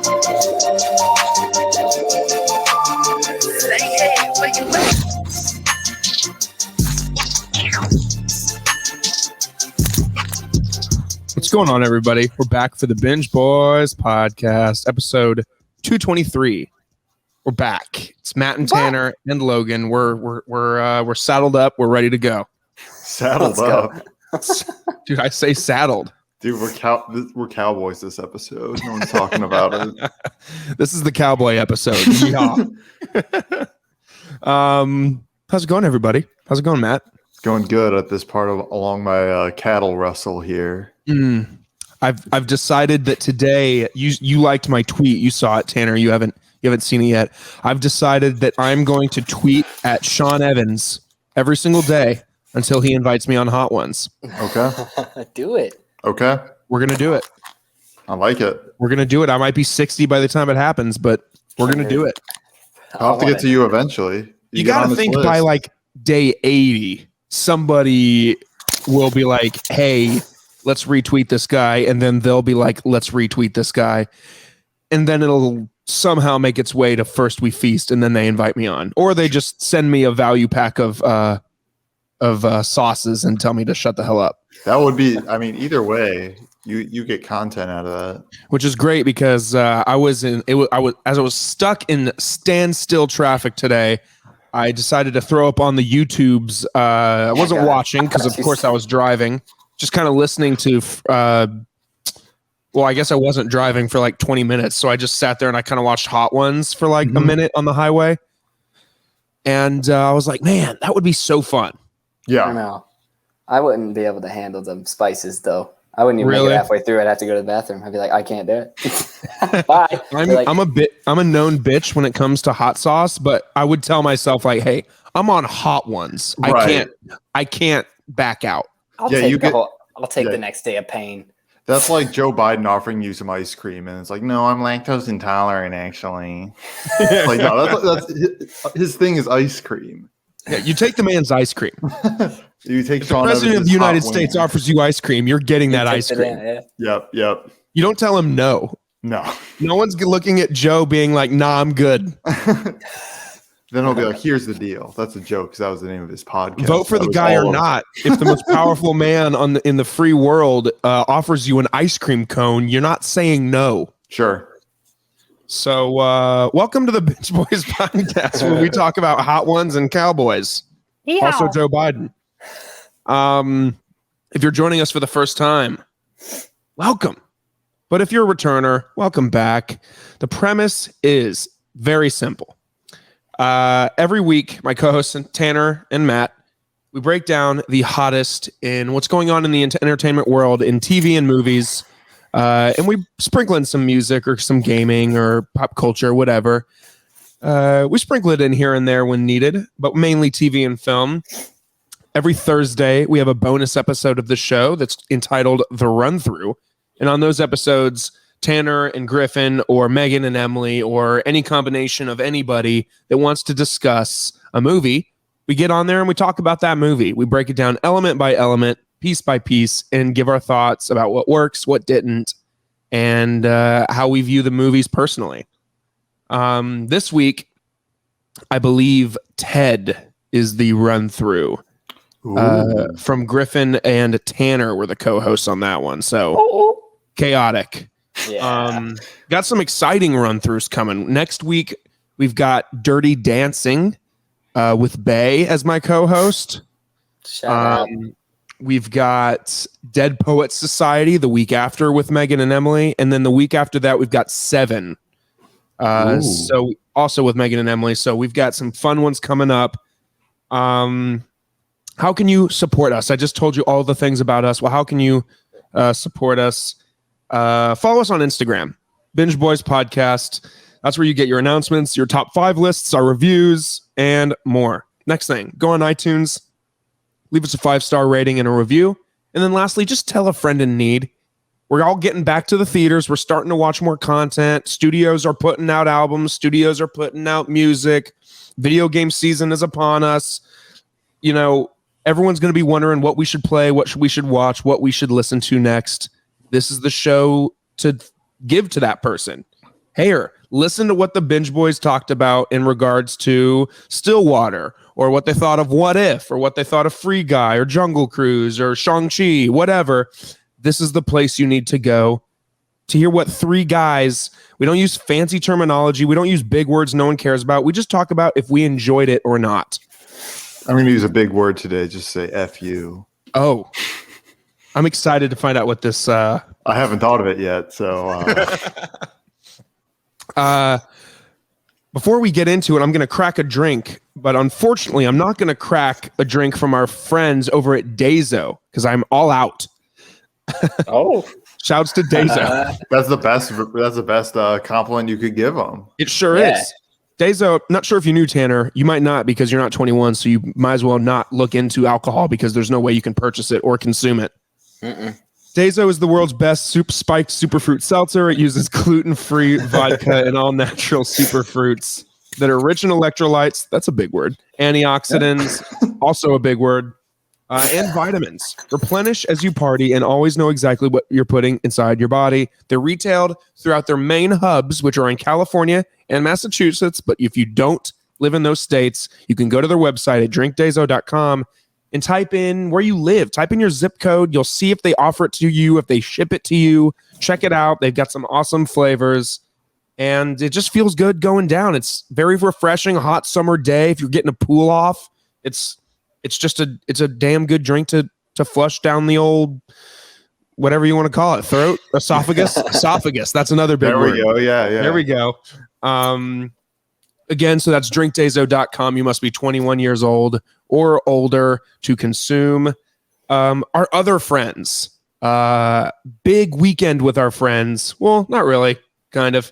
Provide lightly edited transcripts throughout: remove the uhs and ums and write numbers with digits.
What's going on, everybody? We're back for the Binge Boys Podcast, episode 223. We're back. It's Matt and Tanner and Logan. We're saddled up. We're ready to go. Saddled up, dude. I say saddled. Dude, we're cowboys this episode. No one's talking about it. This is the cowboy episode. Yeah. How's it going, everybody? How's it going, Matt? It's going good at this part of along my cattle rustle here. I've decided that today you liked my tweet. You saw it, Tanner. You haven't seen it yet. I've decided that I'm going to tweet at Sean Evans every single day until he invites me on Hot Ones. Okay. Do it. Okay. We're gonna do it. I like it. We're gonna do it. I might be 60 by the time it happens, but we're gonna do it. I'll have to get to you eventually. You gotta think by like day 80, somebody will be like, "Hey, let's retweet this guy," and then they'll be like, "Let's retweet this guy," and then it'll somehow make its way to First We Feast, and then they invite me on, or they just send me a value pack of sauces and tell me to shut the hell up. That would be. I mean, either way, you get content out of that, which is great because I was stuck in standstill traffic today. I decided to throw up on the YouTubes. I wasn't watching because, of course, I was driving. Just kind of listening to. Well, I guess I wasn't driving for like 20 minutes, so I just sat there and I kind of watched Hot Ones for like a minute on the highway. And I was like, man, that would be so fun. Yeah. I know. I wouldn't be able to handle the spices, though. I wouldn't even make it halfway through. I'd have to go to the bathroom. I'd be like, I can't do it. Bye. I'm a known bitch when it comes to hot sauce, but I would tell myself like, hey, I'm on Hot Ones. Right. I can't back out. I'll take the next day of pain. That's like Joe Biden offering you some ice cream, and it's like, no, I'm lactose intolerant, actually. Like, no, that's his thing is ice cream. Yeah, you take the man's ice cream. You take if the president of the United States offers you ice cream, you're getting that ice cream. Yep. You don't tell him no. No. No one's looking at Joe being like, nah, I'm good. Then he'll be like, here's the deal. That's a joke because that was the name of his podcast. Vote for the guy or not. If the most powerful man in the free world offers you an ice cream cone, you're not saying no. Sure. So welcome to the Binge Boys Podcast, where we talk about Hot Ones and Cowboys. Yeah. Also Joe Biden. If you're joining us for the first time, welcome. But if you're a returner, welcome back. The premise is very simple. Every week, my co-hosts Tanner and Matt, we break down the hottest in what's going on in the entertainment world in TV and movies, and we sprinkle in some music or some gaming or pop culture, whatever. We sprinkle it in here and there when needed, but mainly TV and film. Every Thursday, we have a bonus episode of the show that's entitled The Run Through, and on those episodes, Tanner and Griffin or Megan and Emily or any combination of anybody that wants to discuss a movie, we get on there and we talk about that movie. We break it down element by element, piece by piece, and give our thoughts about what works, what didn't, and how we view the movies personally. This week, I believe Ted is the run through. From Griffin and Tanner were the co-hosts on that one. So chaotic. Yeah. Got some exciting run-throughs coming. Next week, we've got Dirty Dancing with Bay as my co-host. Shout out. We've got Dead Poets Society the week after with Megan and Emily. And then the week after that, we've got Seven. So also with Megan and Emily. So we've got some fun ones coming up. How can you support us? I just told you all the things about us. Well, how can you support us? Follow us on Instagram, Binge Boys Podcast. That's where you get your announcements, your top 5 lists, our reviews, and more. Next thing, go on iTunes, leave us a 5-star rating and a review. And then lastly, just tell a friend in need. We're all getting back to the theaters. We're starting to watch more content. Studios are putting out albums. Studios are putting out music. Video game season is upon us. You know, everyone's going to be wondering what we should play, what we should watch, what we should listen to next. This is the show to give to that person. hair. Listen to what the Binge Boys talked about in regards to Stillwater, or what they thought of What If, or what they thought of Free Guy, or Jungle Cruise, or Shang-Chi, whatever. This is the place you need to go to hear what three guys, we don't use fancy terminology, we don't use big words no one cares about. We just talk about if we enjoyed it or not. I'm going to use a big word today. Just say F you. Oh, I'm excited to find out what this... I haven't thought of it yet, so... Before we get into it, I'm going to crack a drink, but unfortunately, I'm not going to crack a drink from our friends over at Daiso because I'm all out. Oh, shouts to Daiso. That's the best. That's the best compliment you could give them. It sure is. Daiso. Not sure if you knew, Tanner. You might not because you're not 21, so you might as well not look into alcohol because there's no way you can purchase it or consume it. Daiso is the world's best spiked superfruit seltzer. It uses gluten-free vodka and all-natural superfruits that are rich in electrolytes. That's a big word. Antioxidants, also a big word. And vitamins. Replenish as you party and always know exactly what you're putting inside your body. They're retailed throughout their main hubs, which are in California and Massachusetts. But if you don't live in those states, you can go to their website at drinkdaiso.com and type in where you live. Type in your zip code. You'll see if they offer it to you, if they ship it to you. Check it out. They've got some awesome flavors. And it just feels good going down. It's very refreshing. A hot summer day. If you're getting a pool off, it's a damn good drink to flush down the old, whatever you want to call it, throat, esophagus. That's another big word. There we go. Yeah. There we go. Again, so that's drinkdaiso.com. You must be 21 years old or older to consume. Our other friends, big weekend with our friends. Well, not really, kind of.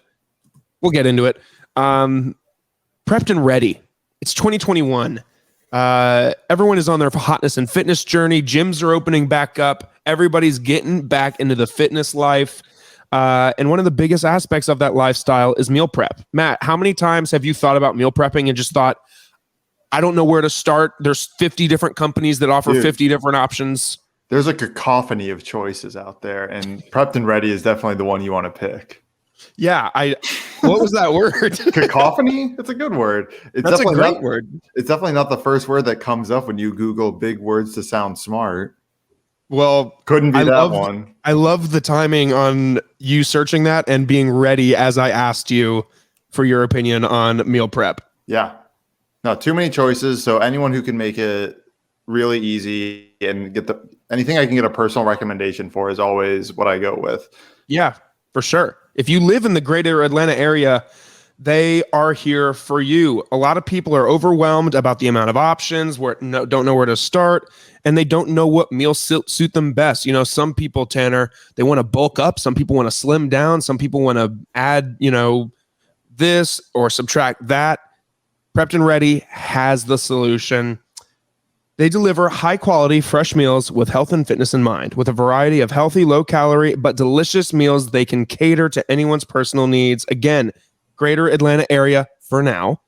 We'll get into it. Prepped and ready. It's 2021. Everyone is on their hotness and fitness journey. Gyms are opening back up. Everybody's getting back into the fitness life. And one of the biggest aspects of that lifestyle is meal prep. Matt, how many times have you thought about meal prepping and just thought, I don't know where to start? There's 50 different companies that offer 50 different options. There's a cacophony of choices out there, and Prepped and Ready is definitely the one you want to pick. Yeah, what was that word? Cacophony? It's a good word. That's a great word. It's definitely not the first word that comes up when you Google big words to sound smart. Well, couldn't be that one. I love the timing on you searching that and being ready as I asked you for your opinion on meal prep. Yeah. Not too many choices. So anyone who can make it really easy and get anything I can get a personal recommendation for is always what I go with. Yeah, for sure. If you live in the greater Atlanta area, they are here for you. A lot of people are overwhelmed about the amount of options, don't know where to start, and they don't know what meals suit them best. You know, some people, Tanner, they want to bulk up. Some people want to slim down. Some people want to add, this or subtract that. Prepped and Ready has the solution. They deliver high-quality, fresh meals with health and fitness in mind. With a variety of healthy, low-calorie, but delicious meals, they can cater to anyone's personal needs. Again, greater Atlanta area for now.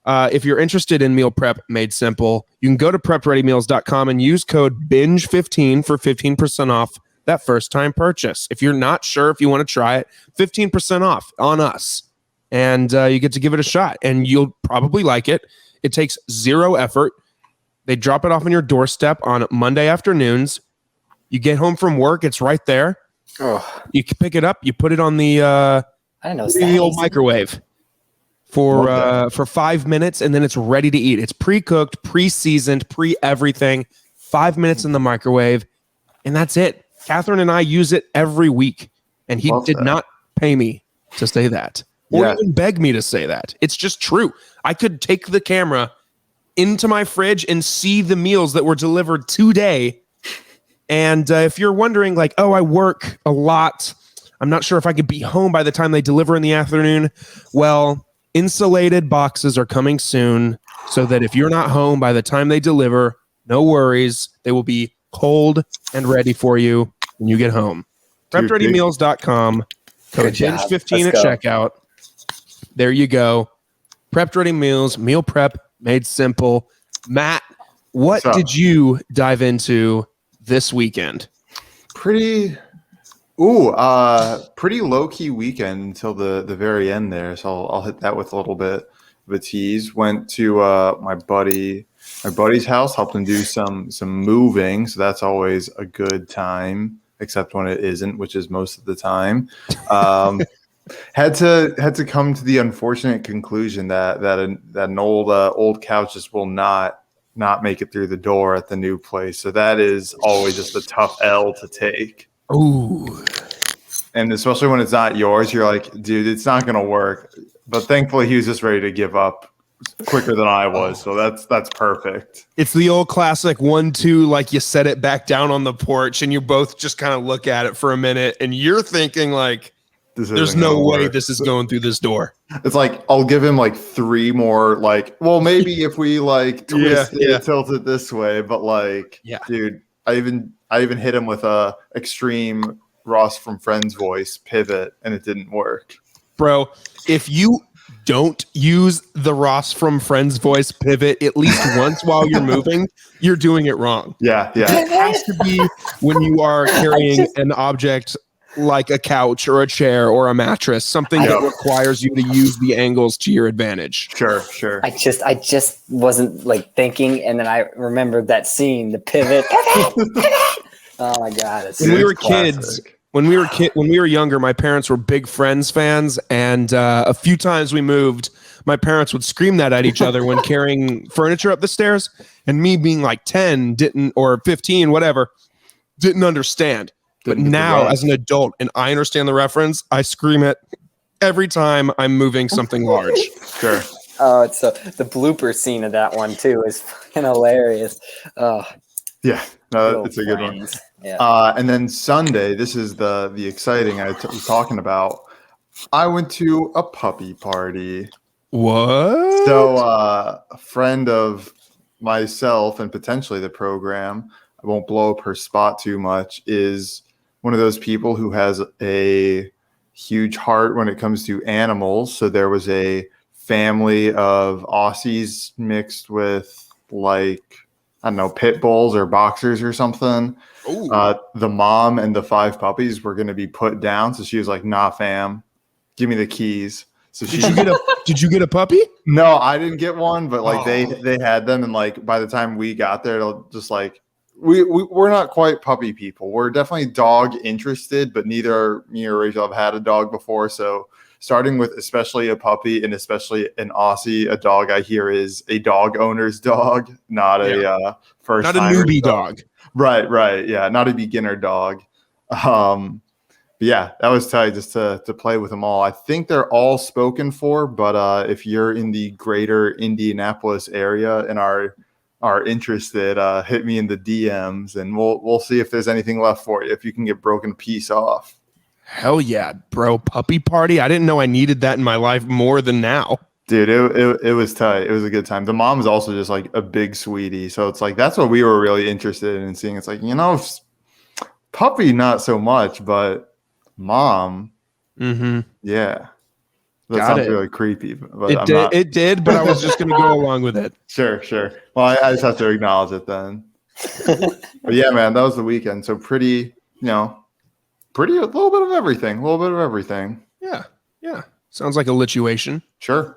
If you're interested in meal prep made simple, you can go to preppereadymeals.com and use code BINGE15 for 15% off that first-time purchase. If you're not sure if you want to try it, 15% off on us. And you get to give it a shot, and you'll probably like it. It takes zero effort. They drop it off on your doorstep on Monday afternoons. You get home from work, it's right there. Oh. You can pick it up, you put it on the old microwave for 5 minutes, and then it's ready to eat. It's pre-cooked, pre-seasoned, pre-everything. 5 minutes in the microwave, and that's it. Catherine and I use it every week, and he did not pay me to say that or even beg me to say that. It's just true. I could take the camera into my fridge and see the meals that were delivered today. And if you're wondering, like, oh, I work a lot, I'm not sure if I could be home by the time they deliver in the afternoon. Well, insulated boxes are coming soon so that if you're not home by the time they deliver, no worries. They will be cold and ready for you when you get home. PrepReadyMeals.com. Code BINGE15 at checkout. There you go. Prepped Ready Meals, meal prep made simple. Matt, what did you dive into this weekend? Pretty Ooh, pretty low key weekend until the very end there. So I'll hit that with a little bit of a tease. Went to my buddy's house, helped him do some moving. So that's always a good time, except when it isn't, which is most of the time. Had to come to the unfortunate conclusion that an old couch just will not make it through the door at the new place. So that is always just a tough L to take. Ooh. And especially when it's not yours, you're like, dude, it's not going to work. But thankfully, he was just ready to give up quicker than I was. So that's perfect. It's the old classic 1-2, like you set it back down on the porch and you both just kind of look at it for a minute and you're thinking like, there's no way this is going through this door. It's like, I'll give him like 3 more, like, well, maybe if we like twist it, tilt it this way. But like, dude, I even hit him with a extreme Ross from Friends voice pivot and it didn't work. Bro, if you don't use the Ross from Friends voice pivot at least once while you're moving, you're doing it wrong. Yeah. It has to be when you are carrying an object like a couch or a chair or a mattress, something that requires you to use the angles to your advantage. Sure. I just wasn't like thinking, and then I remembered that scene, the pivot. Oh my god! When we were kids, when we were younger, my parents were big Friends fans, and a few times we moved, my parents would scream that at each other when carrying furniture up the stairs, and me being like 10 or 15, whatever, didn't understand. But now, as an adult, and I understand the reference, I scream it every time I'm moving something large. Sure. Oh, it's the blooper scene of that one too is fucking hilarious. Oh, yeah, no, it's a good one. Yeah. And then Sunday, this is the exciting I was talking about. I went to a puppy party. What? So a friend of myself and potentially the program, I won't blow up her spot too much, is one of those people who has a huge heart when it comes to animals. So there was a family of Aussies mixed with like, I don't know, pit bulls or boxers or something. The mom and the 5 puppies were going to be put down. So she was like, nah, fam, give me the keys. So did you get a puppy? No, I didn't get one, but like they had them. And like, by the time we got there, it'll just like, we're not quite puppy people. We're definitely dog interested, but neither me or Rachel have had a dog before. So starting with especially a puppy and especially an Aussie, a dog I hear is a dog owner's dog, not a first, not a newbie dog. Right. Yeah, not a beginner dog. But yeah, that was tight just to play with them all. I think they're all spoken for, but if you're in the greater Indianapolis area and are interested, hit me in the DMs and we'll see if there's anything left for you, if you can get Broken Peace off. Hell yeah, bro. Puppy party. I didn't know I needed that in my life more than now. Dude, it was tight. It was a good time. The mom's also just like a big sweetie. So it's like, that's what we were really interested in seeing. It's like, puppy, not so much, but mom. Mm-hmm. Yeah. That sounds really creepy. But it did, but I was just going to go along with it. Sure. Well, I just have to acknowledge it then. But yeah, man, that was the weekend. So pretty, a little bit of everything. Yeah. Sounds like a lituation. Sure.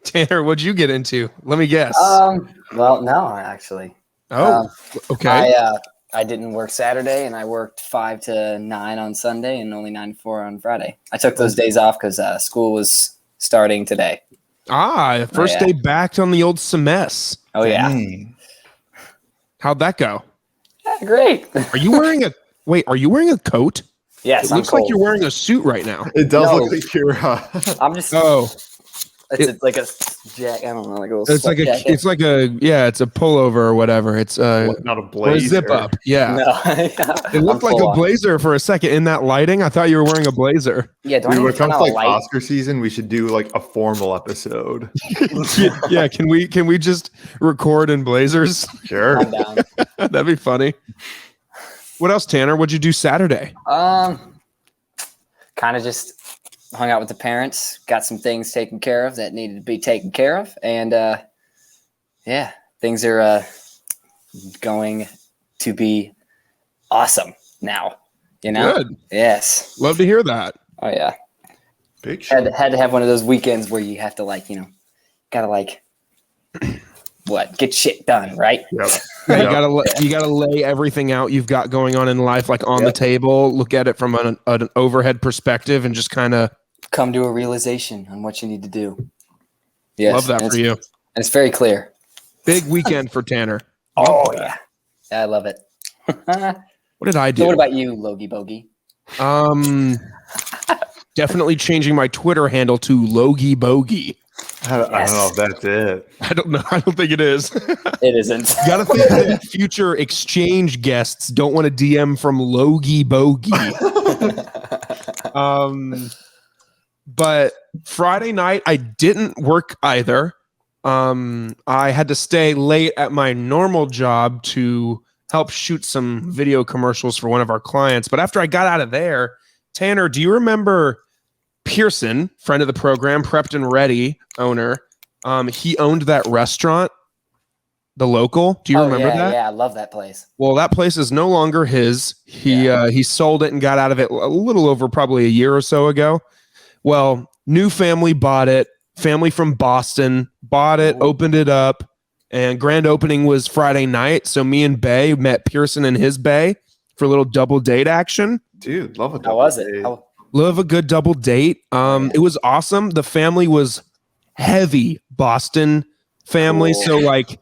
Tanner, what'd you get into? Let me guess. Well, no, actually. Okay. I didn't work Saturday, and I worked 5 to 9 on Sunday, and only 9 to 4 on Friday. I took those days off because school was starting today. First day back on the old semester. Oh yeah. How'd that go? Yeah, great. Are you wearing a coat? Yes, it looks like you're wearing a suit right now. It does look like you're. I'm just. It's like a jacket. I don't know, like a little. It's like a pullover or whatever. It's not a blazer. Or a zip up. Yeah. No. It looked like a blazer for a second in that lighting. I thought you were wearing a blazer. Yeah. Dude, when it comes to like Oscar season, we should do like a formal episode. Yeah. Can we just record in blazers? Sure. I'm down. That'd be funny. What else, Tanner? What'd you do Saturday? Kind of just hung out with the parents, got some things taken care of that needed to be taken care of. And things are going to be awesome now. You know? Good. Yes. Love to hear that. Oh yeah. Big shit. Had to have one of those weekends where you have to gotta get shit done, right? Yep. Yeah, you gotta lay everything out you've got going on in life like on the table, look at it from an overhead perspective, and just kind of come to a realization on what you need to do. Yes. Love that for you. And it's very clear. Big weekend for Tanner. Oh yeah. I love it. What did I do? So what about you, Logie Bogey? Definitely changing my Twitter handle to Logie Bogey. I don't know if that's it. I don't know. I don't think it is. It isn't. You gotta think that future exchange guests don't want to DM from Logie Bogey. But Friday night I didn't work either. I had to stay late at my normal job to help shoot some video commercials for one of our clients. But after I got out of there, Tanner, do you remember Pearson, friend of the program, Prepped and Ready owner? He owned that restaurant, the local. Do you remember that? Yeah, I love that place. Well, that place is no longer his. He sold it and got out of it a little over probably a year or so ago. Well, new family bought it. Family from Boston bought it, opened it up, and grand opening was Friday night. So me and Bay met Pearson and his Bay for a little double date action. Dude, love it. How was it? Love a good double date. It was awesome. The family was heavy Boston family. Cool. So like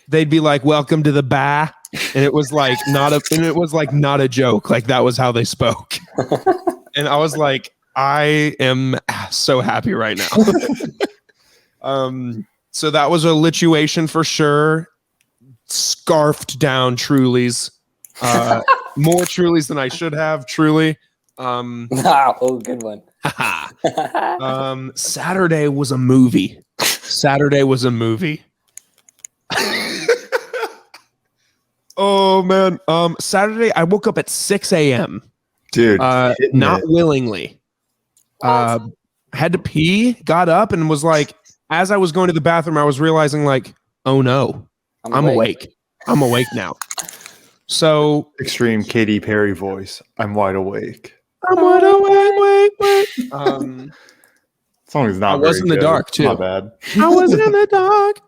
they'd be like, "Welcome to the bar," and it was like not a joke. Like that was how they spoke. And I was like, I am so happy right now. So that was a lituation for sure. Scarfed down Trulies. More Trulies than I should have, truly. Good one. Saturday was a movie. Oh man. Saturday I woke up at 6 a.m. Dude, not willingly. Had to pee, got up and was like, as I was going to the bathroom, I was realizing like, oh no, I'm awake. I'm awake now. So extreme Katy Perry voice. I'm wide awake. I'm wide awake, wake. Song is not. I was in the dark too. Not bad. I was in the dark.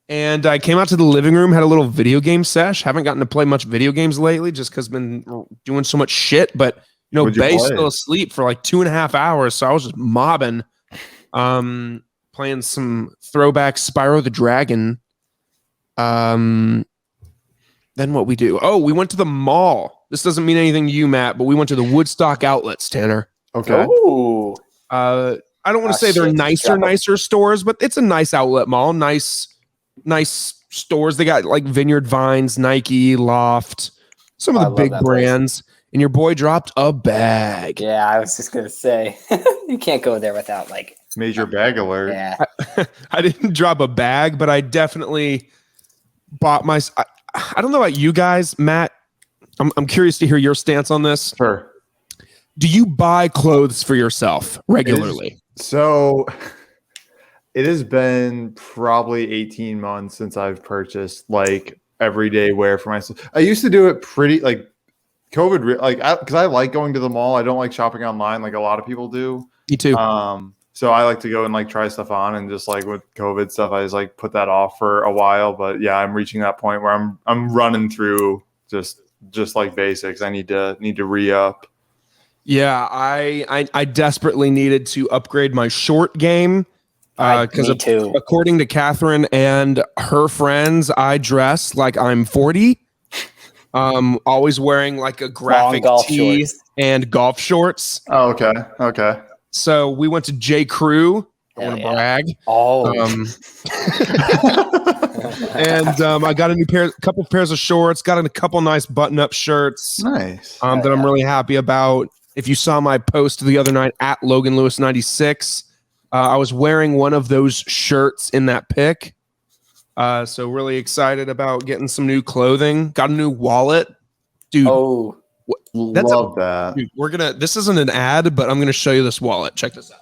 And I came out to the living room, had a little video game sesh. Haven't gotten to play much video games lately, just because been doing so much shit. But you know, Bay's still asleep for like 2.5 hours, so I was just mobbing, playing some throwback Spyro the Dragon. Then what we do? Oh, we went to the mall. This doesn't mean anything to you, Matt, but we went to the Woodstock outlets, Tanner. Okay. Ooh. I don't want to say they're nicer stores, but it's a nice outlet mall. Nice stores. They got like Vineyard Vines, Nike, Loft, some of the big brands. And your boy dropped a bag. Yeah, I was just gonna say you can't go there without like major bag alert. Yeah. I didn't drop a bag, but I definitely bought my. I don't know about you guys, Matt. I'm curious to hear your stance on this. Sure. Do you buy clothes for yourself regularly? So it has been probably 18 months since I've purchased like everyday wear for myself. I used to do it pretty like COVID, because I like going to the mall. I don't like shopping online like a lot of people do. Me too. So I like to go and like try stuff on, and just like with COVID stuff, I just like put that off for a while. But yeah, I'm reaching that point where I'm running through just like basics. I need to re-up. Yeah, I desperately needed to upgrade my short game because according to Catherine and her friends, I dress like I'm 40. Always wearing like a graphic tee and golf shorts. Oh, okay. So we went to J. Crew. I want to brag. Oh. And I got a couple pairs of shorts. Got a couple nice button-up shirts. Nice. That I'm really happy about. If you saw my post the other night at Logan Lewis 96, I was wearing one of those shirts in that pic. So really excited about getting some new clothing. Got a new wallet, dude. Oh, love that. Dude, this isn't an ad, but I'm gonna show you this wallet. Check this out.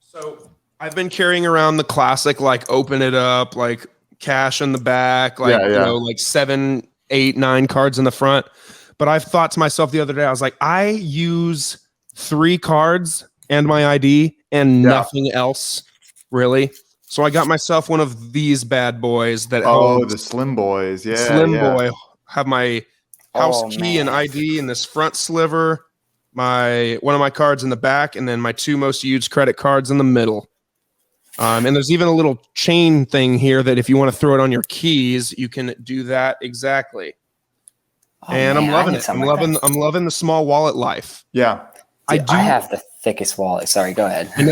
So I've been carrying around the classic, like open it up, like cash in the back, like like 7, 8, 9 cards in the front. But I've thought to myself the other day, I was like, I use 3 cards and my ID and nothing else, really. So I got myself one of these bad boys that the Slim Boys. Yeah. Slim Boy. Have my house key man. and ID in this front sliver, one of my cards in the back, and then my 2 most used credit cards in the middle. And there's even a little chain thing here that if you want to throw it on your keys, you can do that exactly. And I'm loving it. I'm loving the small wallet life. Yeah. Dude, I have the thickest wallet. Sorry, go ahead. I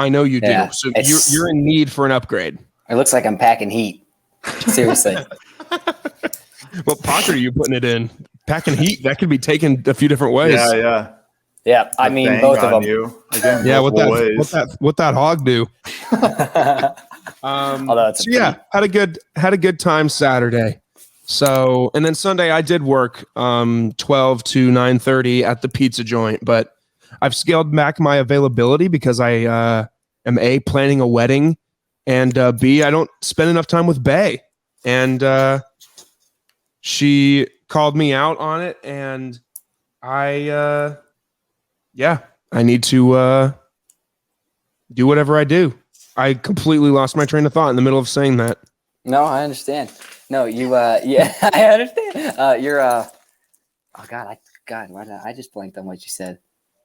know you do. So you're in need for an upgrade. It looks like I'm packing heat. Seriously. What pocket are you putting it in? Packing heat, that could be taken a few different ways. Yeah, I mean both of them. Again, yeah, what that hog do? Had a good time Saturday. So, and then Sunday I did work 12 to 9:30 at the pizza joint, but I've scaled back my availability because I am A, planning a wedding, and B, I don't spend enough time with Bae. And she called me out on it, and I need to do whatever I do. I completely lost my train of thought in the middle of saying that. No, I understand. No, you, yeah, I understand. You're, oh God, why did I just blanked on what you said.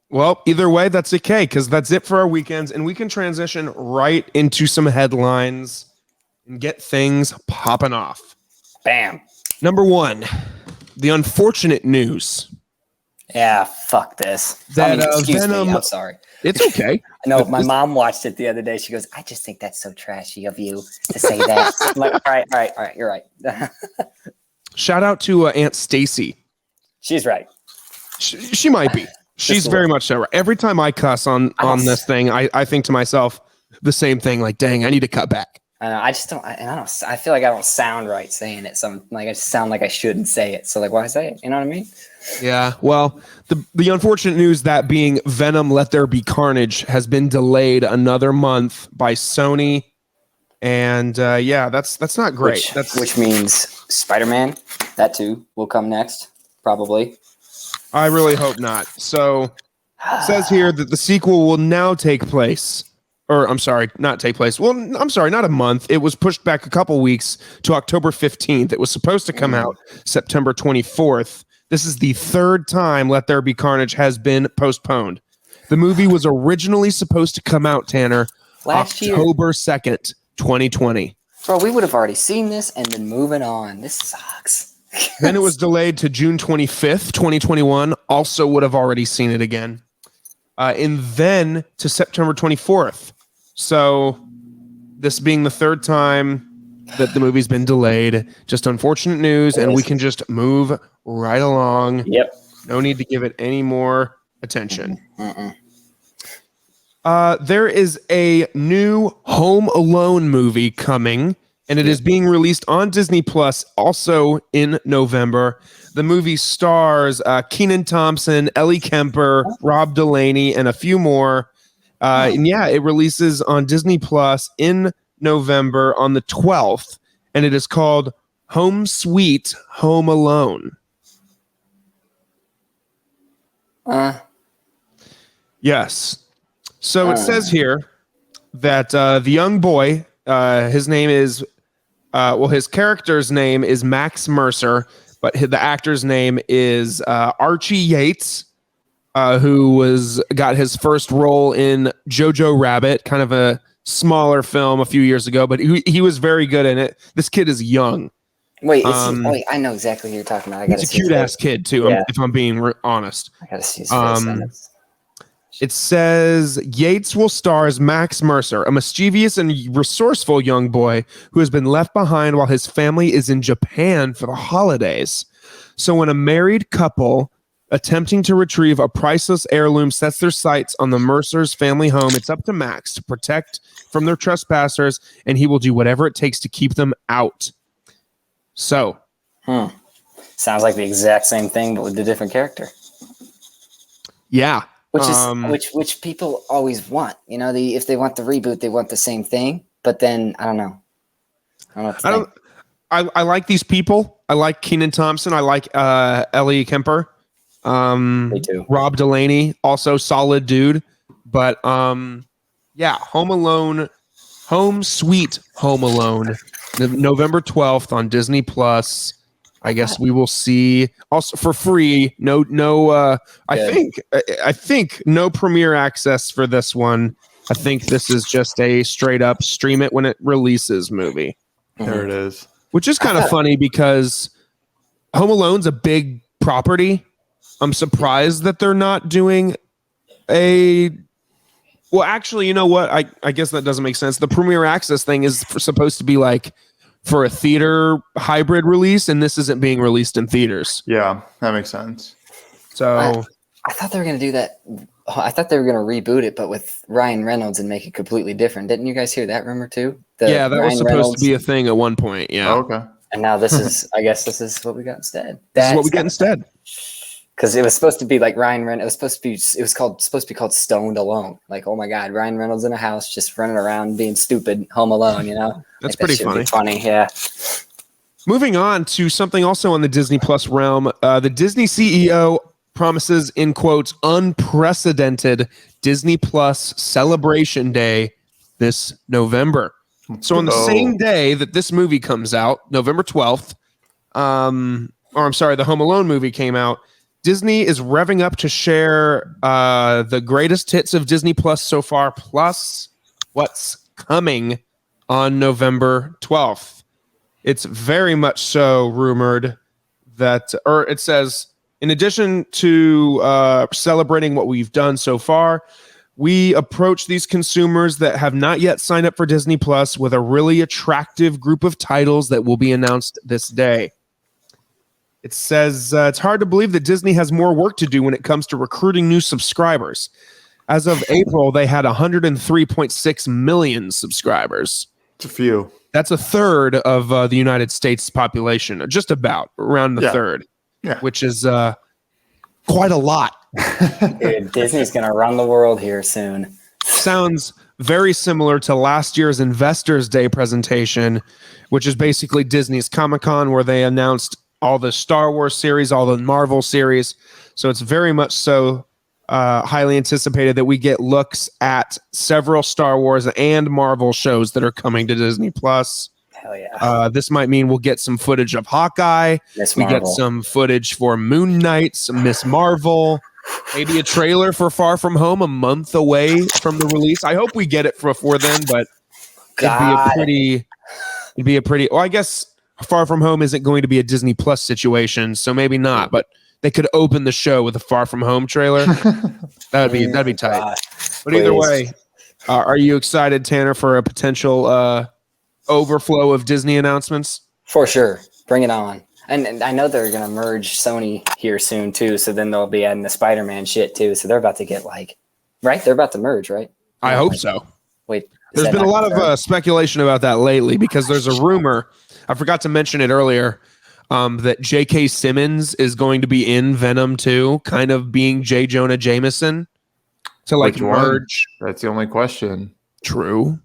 Well, either way, that's okay, because that's it for our weekends, and we can transition right into some headlines and get things popping off. Bam. Number 1, the unfortunate news. Yeah, fuck this. That excuse Venom, me, I'm sorry. It's okay. No, my mom watched it the other day. She goes, I just think that's so trashy of you to say that. I'm like, all right, you're right. Shout out to Aunt Stacy. She's right. She might be. She's very much so right. Every time I cuss on this thing, I think to myself the same thing, like, dang, I need to cut back. I just don't, I feel like I don't sound right saying it. So I'm like, I just sound like I shouldn't say it. So like, why say it? You know what I mean? Yeah. Well, the unfortunate news, that being Venom Let There Be Carnage, has been delayed another month by Sony. And that's not great. Which means Spider-Man, that too, will come next, probably. I really hope not. So it says here that the sequel will now take place. Or I'm sorry, not take place. Well, I'm sorry, not a month. It was pushed back a couple weeks to October 15th. It was supposed to come out September 24th. This is the 3rd time Let There Be Carnage has been postponed. The movie was originally supposed to come out, Tanner, October 2nd, 2020. Bro, we would have already seen this and been moving on. This sucks. Then it was delayed to June 25th, 2021. Also would have already seen it again. And then to September 24th. So this being the 3rd time that the movie's been delayed, just unfortunate news, and we can just move right along. Yep. No need to give it any more attention. There is a new Home Alone movie coming, and it is being released on Disney Plus also in November. The movie stars Kenan Thompson, Ellie Kemper, Rob Delaney, and a few more. And yeah, it releases on Disney Plus in November on the 12th, and it is called Home Sweet Home Alone. Yes. So it says here that the young boy, his name is, his character's name is Max Mercer, but the actor's name is Archie Yates, who got his first role in Jojo Rabbit, kind of a smaller film a few years ago, but he was very good in it. This kid is young. Wait, I know exactly who you're talking about. He's a cute-ass kid, too, if I'm being honest. I gotta see his face. It says Yates will star as Max Mercer, a mischievous and resourceful young boy who has been left behind while his family is in Japan for the holidays. So when a married couple attempting to retrieve a priceless heirloom sets their sights on the Mercer's family home, it's up to Max to protect from their trespassers, and he will do whatever it takes to keep them out. So. Sounds like the exact same thing, but with a different character. Yeah. Which people always want, you know. If they want the reboot, they want the same thing. But then I don't know. I like these people. I like Kenan Thompson. I like Ellie Kemper. Me too. Rob Delaney, also solid dude. But yeah, Home Sweet Home Alone, November 12th on Disney Plus. I guess we will see also for free. I think no premiere access for this one. I think this is just a straight up stream it when it releases movie. There it is. Which is kind of funny because Home Alone's a big property. I'm surprised that they're not doing well, actually, you know what? I guess that doesn't make sense. The premiere access thing is supposed to be like for a theater hybrid release, and this isn't being released in theaters. Yeah, that makes sense. So I thought they were going to do that. I thought they were going to reboot it, but with Ryan Reynolds and make it completely different. Didn't you guys hear that rumor too? Yeah, that was supposed to be a thing at one point. Yeah. Oh, okay. And now this is, I guess this is what we got instead. This is what we get instead. Because it was supposed to be like Ryan Reynolds. It was supposed to be called Stoned Alone. Like, oh my God, Ryan Reynolds in a house just running around being stupid, home alone. You know, that's like, pretty funny. Funny, yeah. Moving on to something also on the Disney Plus realm, the Disney CEO promises, in quotes, unprecedented Disney Plus Celebration Day this November. So on the same day that this movie comes out, November 12th, the Home Alone movie came out, Disney is revving up to share the greatest hits of Disney Plus so far, plus what's coming on November 12th. It's very much so rumored that, or it says, in addition to celebrating what we've done so far, we approach these consumers that have not yet signed up for Disney Plus with a really attractive group of titles that will be announced this day. It says it's hard to believe that Disney has more work to do when it comes to recruiting new subscribers. As of April, they had 103.6 million subscribers. It's a few. That's a third of the United States population, just about around the third, which is quite a lot. Dude, Disney's going to run the world here soon. Sounds very similar to last year's Investors Day presentation, which is basically Disney's Comic-Con, where they announced all the Star Wars series, all the Marvel series. So it's very much so highly anticipated that we get looks at several Star Wars and Marvel shows that are coming to Disney Plus. Hell yeah. This might mean we'll get some footage of Hawkeye. We get some footage for Moon Knight, some Miss Marvel, maybe a trailer for Far From Home a month away from the release. I hope we get it before then, but it'd be a pretty, well, I guess Far From Home isn't going to be a Disney Plus situation, so maybe not, but they could open the show with a Far From Home trailer. That'd be tight. But either way, are you excited, Tanner, for a potential overflow of Disney announcements? For sure. Bring it on. And I know they're going to merge Sony here soon, too, so then they'll be adding the Spider-Man shit, too, so they're about to get right? They're about to merge, right? I hope so. Wait. There's been a lot of speculation about that lately because there's a rumor, I forgot to mention it earlier, that J.K. Simmons is going to be in Venom 2, kind of being J. Jonah Jameson to merge. That's the only question. True.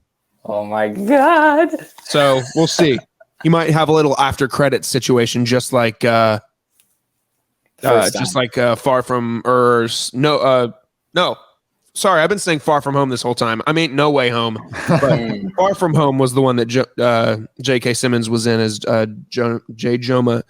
Oh my God. So we'll see. He might have a little after credits situation, just like Far From, no. Sorry, I've been saying Far From Home this whole time. I mean, No Way Home. But Far From Home was the one that J.K. Simmons was in as J. Jonah.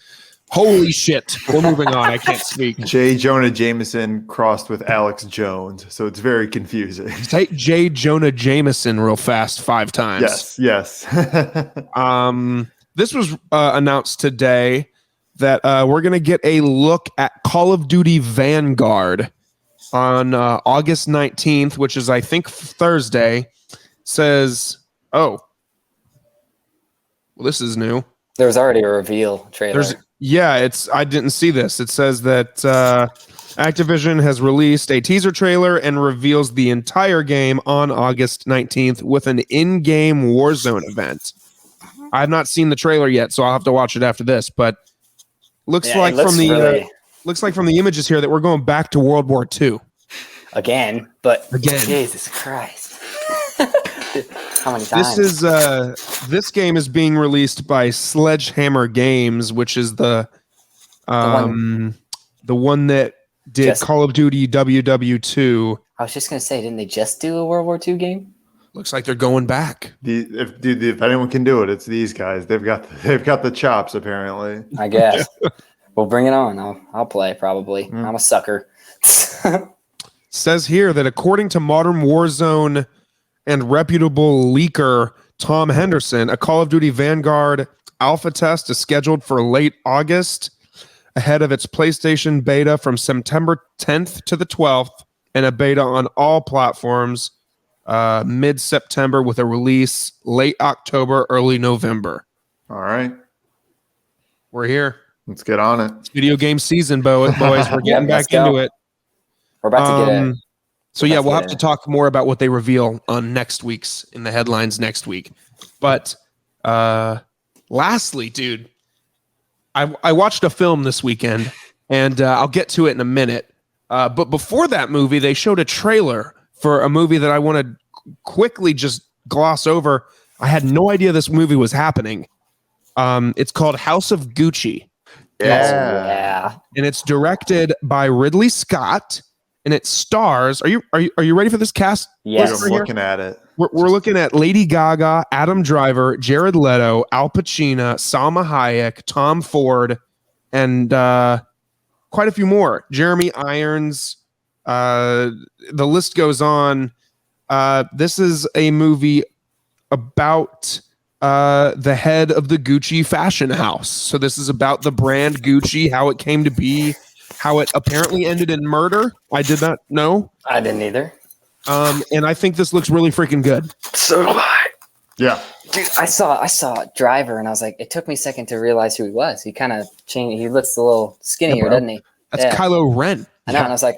Holy shit. We're moving on. I can't speak. J. Jonah Jameson crossed with Alex Jones. So it's very confusing. Take J. Jonah Jameson real fast 5 times. Yes. This was announced today that we're going to get a look at Call of Duty Vanguard on August 19th, which is, I think, Thursday. Says, well, this is new. There was already a reveal trailer. I didn't see this. It says that Activision has released a teaser trailer and reveals the entire game on August 19th with an in-game Warzone event. I have not seen the trailer yet, so I'll have to watch it after this. But looks like from the images here that we're going back to World War II. Again. Jesus Christ. How many times? This game is being released by Sledgehammer Games, which is the one that did Call of Duty WW2. I was just gonna say, didn't they just do a World War II game? Looks like they're going back. If anyone can do it, it's these guys. They've got the chops, apparently. I guess. Well, bring it on. I'll play probably. I'm a sucker. Says here that according to Modern Warzone and reputable leaker Tom Henderson, a Call of Duty Vanguard alpha test is scheduled for late August, ahead of its PlayStation beta from September 10th to the 12th, and a beta on all platforms mid-September with a release late October, early November. All right. We're here. Let's get on it. It's video game season, boys. We're getting back into it. We're about to get it. So yeah, we'll have to talk more about what they reveal on next week's in the headlines next week. But lastly, dude, I watched a film this weekend, and I'll get to it in a minute. But before that movie, they showed a trailer for a movie that I want to quickly just gloss over. I had no idea this movie was happening. It's called House of Gucci. Yeah. And it's directed by Ridley Scott, and it stars. Are you ready for this cast? Yes. I'm looking at it. We're looking at Lady Gaga, Adam Driver, Jared Leto, Al Pacino, Salma Hayek, Tom Ford, and quite a few more. Jeremy Irons. The list goes on. This is a movie about the head of the Gucci fashion house. So this is about the brand Gucci, how it came to be, how it apparently ended in murder. I did not know. I didn't either. And I think this looks really freaking good. So do I. Yeah. Dude, I saw Driver, and I was like, it took me a second to realize who he was. He kind of changed. He looks a little skinnier, doesn't he? That's Kylo Ren. I know. And I was like,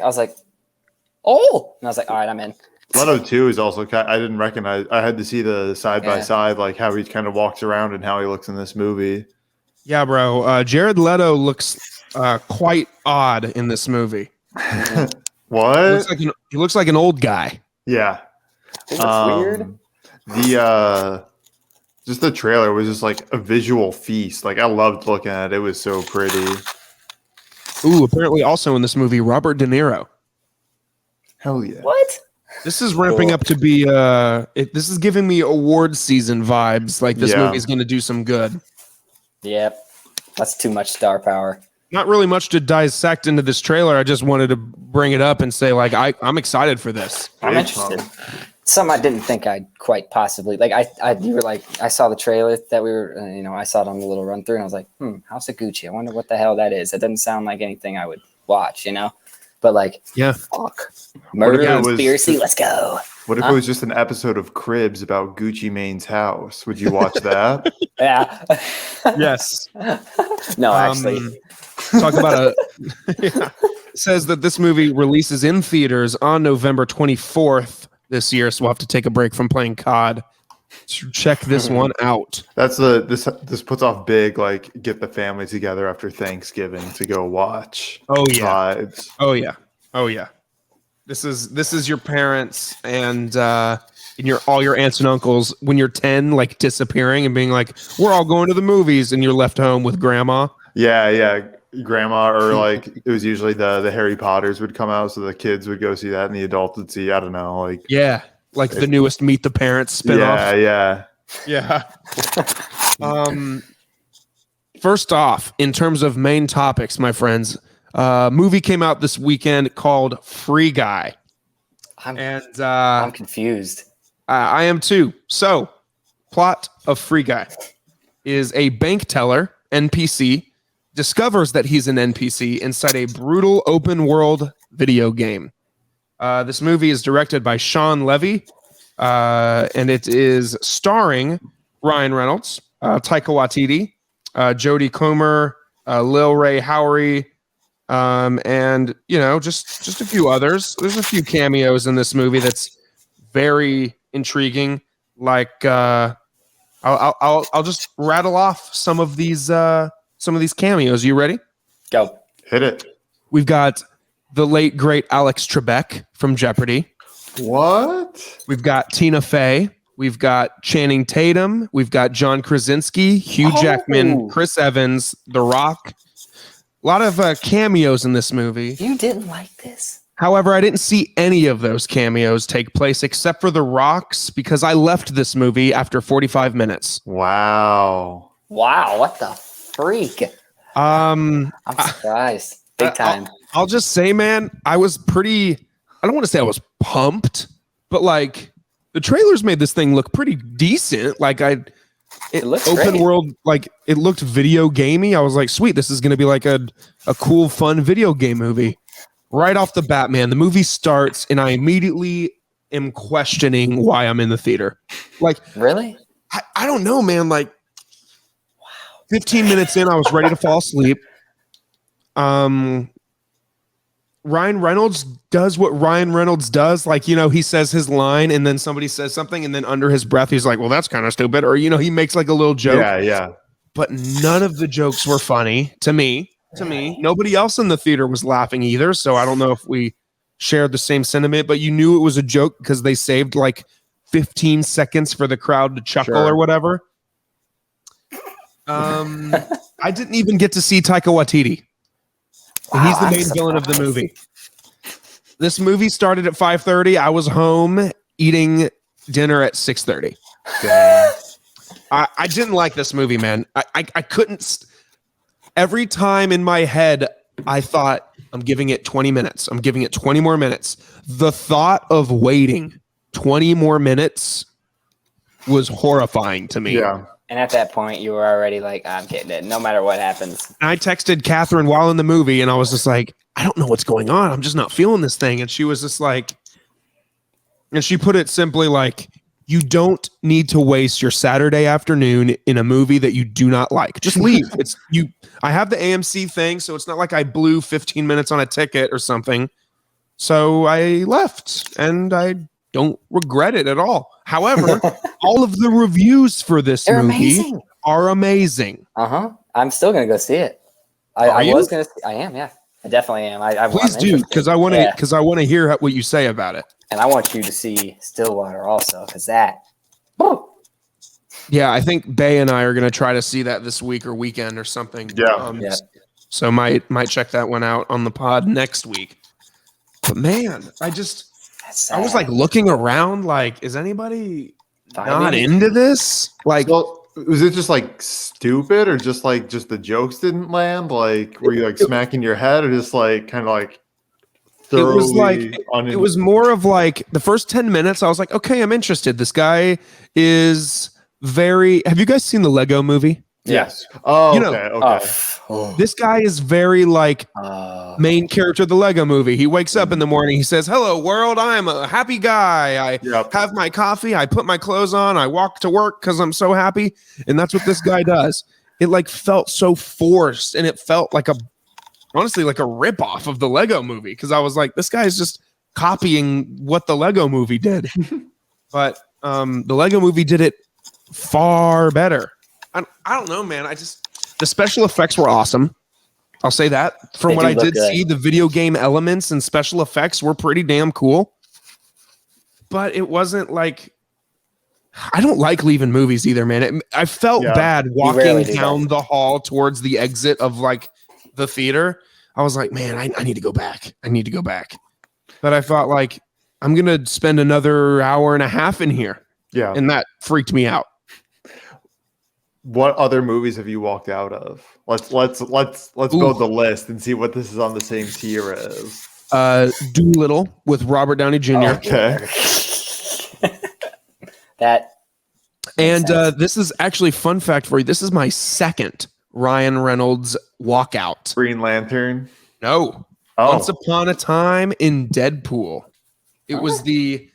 oh, and I was like, all right, I'm in. Leto 2 is also I didn't recognize. I had to see the side by side, like how he kind of walks around and how he looks in this movie. Yeah, bro. Jared Leto looks quite odd in this movie. What? He looks like an old guy. Yeah. It looks weird. Just the trailer was just like a visual feast. Like I loved looking at it. It was so pretty. Ooh, apparently also in this movie, Robert De Niro. Hell yeah. What? This is ramping up to be this is giving me award season vibes. Like this movie's going to do some good. Yep. That's too much star power. Not really much to dissect into this trailer. I just wanted to bring it up and say, like, I'm excited for this. I'm interested. Some I didn't think I'd quite possibly like. You were like, I saw the trailer that we were, I saw it on the little run through, and I was like, House of Gucci. I wonder what the hell that is. It doesn't sound like anything I would watch, But like, yeah, fuck, murder conspiracy. Let's go. What if it was just an episode of Cribs about Gucci Mane's house? Would you watch that? Yeah. Yes. No, actually. Talk about It says that this movie releases in theaters on November 24th this year, so we'll have to take a break from playing COD to check this one out. That's this puts off big, like, get the family together after Thanksgiving to go watch. Oh yeah. Vibes. Oh yeah. This is your parents and all your aunts and uncles when you're 10, like disappearing and being like, we're all going to the movies, and you're left home with grandma. Yeah. Grandma, or like it was usually the Harry Potters would come out, so the kids would go see that and the adults would see, I don't know, like the newest Meet the Parents spinoff. Yeah. First off, in terms of main topics, my friends, movie came out this weekend called Free Guy. I'm confused. I am too. So, plot of Free Guy is a bank teller, NPC, discovers that he's an NPC inside a brutal open world video game. This movie is directed by Sean Levy, and it is starring Ryan Reynolds, Taika Waititi, Jodie Comer, Lil Ray Howery, and just a few others. There's a few cameos in this movie that's very intriguing. Like I'll just rattle off some of these cameos. You ready? Go. Hit it. We've got the late great Alex Trebek from Jeopardy. What? We've got Tina Fey, We've got Channing Tatum. We've got John Krasinski, Hugh Jackman, Chris Evans, The Rock. A lot of cameos in this movie. You didn't like this? However, I didn't see any of those cameos take place except for The Rock's because I left this movie after 45 minutes. Wow. Wow, what the freak? I'm surprised. Big time. I'll just say, man, I was pretty, I don't want to say I was pumped, but like the trailers made this thing look pretty decent. Like it looks open great. world, like it looked video gamey. I was like, sweet, this is going to be like a cool, fun video game movie. Right off the bat, man, the movie starts and I immediately am questioning why I'm in the theater. Like, really? I don't know, man. Like, 15 minutes in, I was ready to fall asleep. Ryan Reynolds does what Ryan Reynolds does. Like, you know, he says his line and then somebody says something and then under his breath, he's like, well, that's kind of stupid. Or, you know, he makes like a little joke. Yeah. But none of the jokes were funny to me. Nobody else in the theater was laughing either. So I don't know if we shared the same sentiment, but you knew it was a joke because they saved like 15 seconds for the crowd to chuckle or whatever. I didn't even get to see Taika Waititi. Wow, He's the main villain of the movie. This movie started at 5:30. I was home eating dinner at 6:30. I didn't like this movie, man. I couldn't. Every time in my head, I thought, I'm giving it 20 minutes. I'm giving it 20 more minutes. The thought of waiting 20 more minutes was horrifying to me. Yeah. And at that point, you were already like, I'm getting it. No matter what happens. I texted Catherine while in the movie, and I was just like, I don't know what's going on. I'm just not feeling this thing. And she was just like, and she put it simply like, you don't need to waste your Saturday afternoon in a movie that you do not like. Just leave. It's you. I have the AMC thing, so it's not like I blew 15 minutes on a ticket or something. So I left, and I don't regret it at all. However, all of the reviews for this movie are amazing. I'm still gonna go see it. I was gonna. I am. Yeah, I definitely am. Please do, because I want to. Because I want to hear what you say about it. And I want you to see Stillwater also, because that. Woo! Yeah, I think Bay and I are gonna try to see that this week or weekend or something. Yeah. So might check that one out on the pod next week. But man, I was like looking around, like, is anybody not into this? Like, well, was it just like stupid, or just the jokes didn't land? Like, were you like smacking your head, or just like kind of like thoroughly? It was like it was more of like the first 10 minutes. I was like, okay, I'm interested. This guy is very. Have you guys seen the Lego Movie? Yes. Oh, you know, okay. This guy is very like main character of the Lego Movie. He wakes up in the morning. He says, "Hello, world. I am a happy guy. I have my coffee. I put my clothes on. I walk to work because I'm so happy." And that's what this guy does. It like felt so forced, and it felt like honestly like a ripoff of the Lego Movie, because I was like, this guy is just copying what the Lego Movie did. But the Lego Movie did it far better. I don't know, man. The special effects were awesome. I'll say that. From what I did see, the video game elements and special effects were pretty damn cool. But it wasn't like, I don't like leaving movies either, man. I felt bad walking down the hall towards the exit of like the theater. I was like, man, I need to go back. But I thought like, I'm going to spend another hour and a half in here. Yeah. And that freaked me out. What other movies have you walked out of? Let's build the list and see what this is on the same tier as. Doolittle with Robert Downey Jr. Okay. This is actually fun fact for you. This is my second Ryan Reynolds walkout. Green Lantern? No. Oh. Once Upon a Time in Deadpool. It was the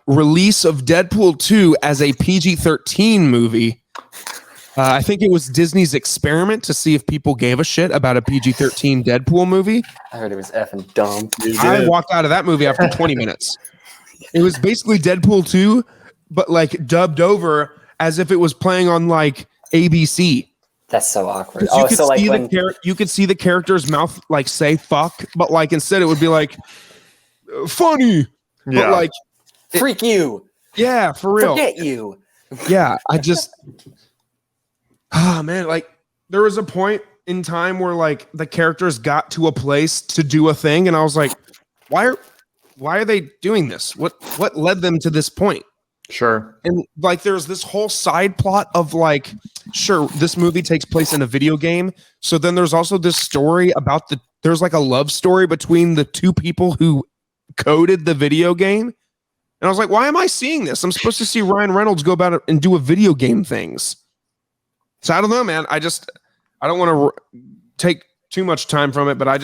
release of Deadpool 2 as a PG-13 movie. I think it was Disney's experiment to see if people gave a shit about a PG-13 Deadpool movie. I heard it was effing dumb. I walked out of that movie after 20 minutes. It was basically Deadpool 2, but like dubbed over as if it was playing on like ABC. That's so awkward. You could see the character's mouth like say fuck, but like instead it would be like funny. Yeah. But like freak you. Yeah, for real. Forget you. Yeah, oh man, like there was a point in time where like the characters got to a place to do a thing, and I was like, why are they doing this? What led them to this point? Sure. And like there's this whole side plot of like, sure, this movie takes place in a video game. So then there's also this story about there's like a love story between the two people who coded the video game. And I was like, why am I seeing this? I'm supposed to see Ryan Reynolds go about it and do a video game things. So I don't know, man. I don't want to take too much time from it, but I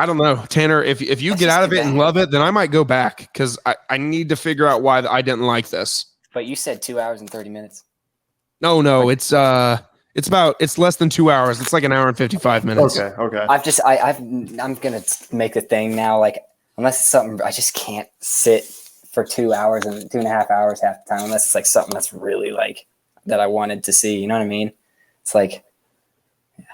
don't know, Tanner. If you get out of it and love it, then I might go back because I need to figure out why I didn't like this. But you said 2 hours and 30 minutes. No, it's less than 2 hours. It's like an hour and 55 minutes. Okay. I'm gonna make the thing now. Like unless it's something I just can't sit for 2 hours and 2.5 hours half the time. Unless it's like something that's really like that I wanted to see. You know what I mean? It's like, yeah.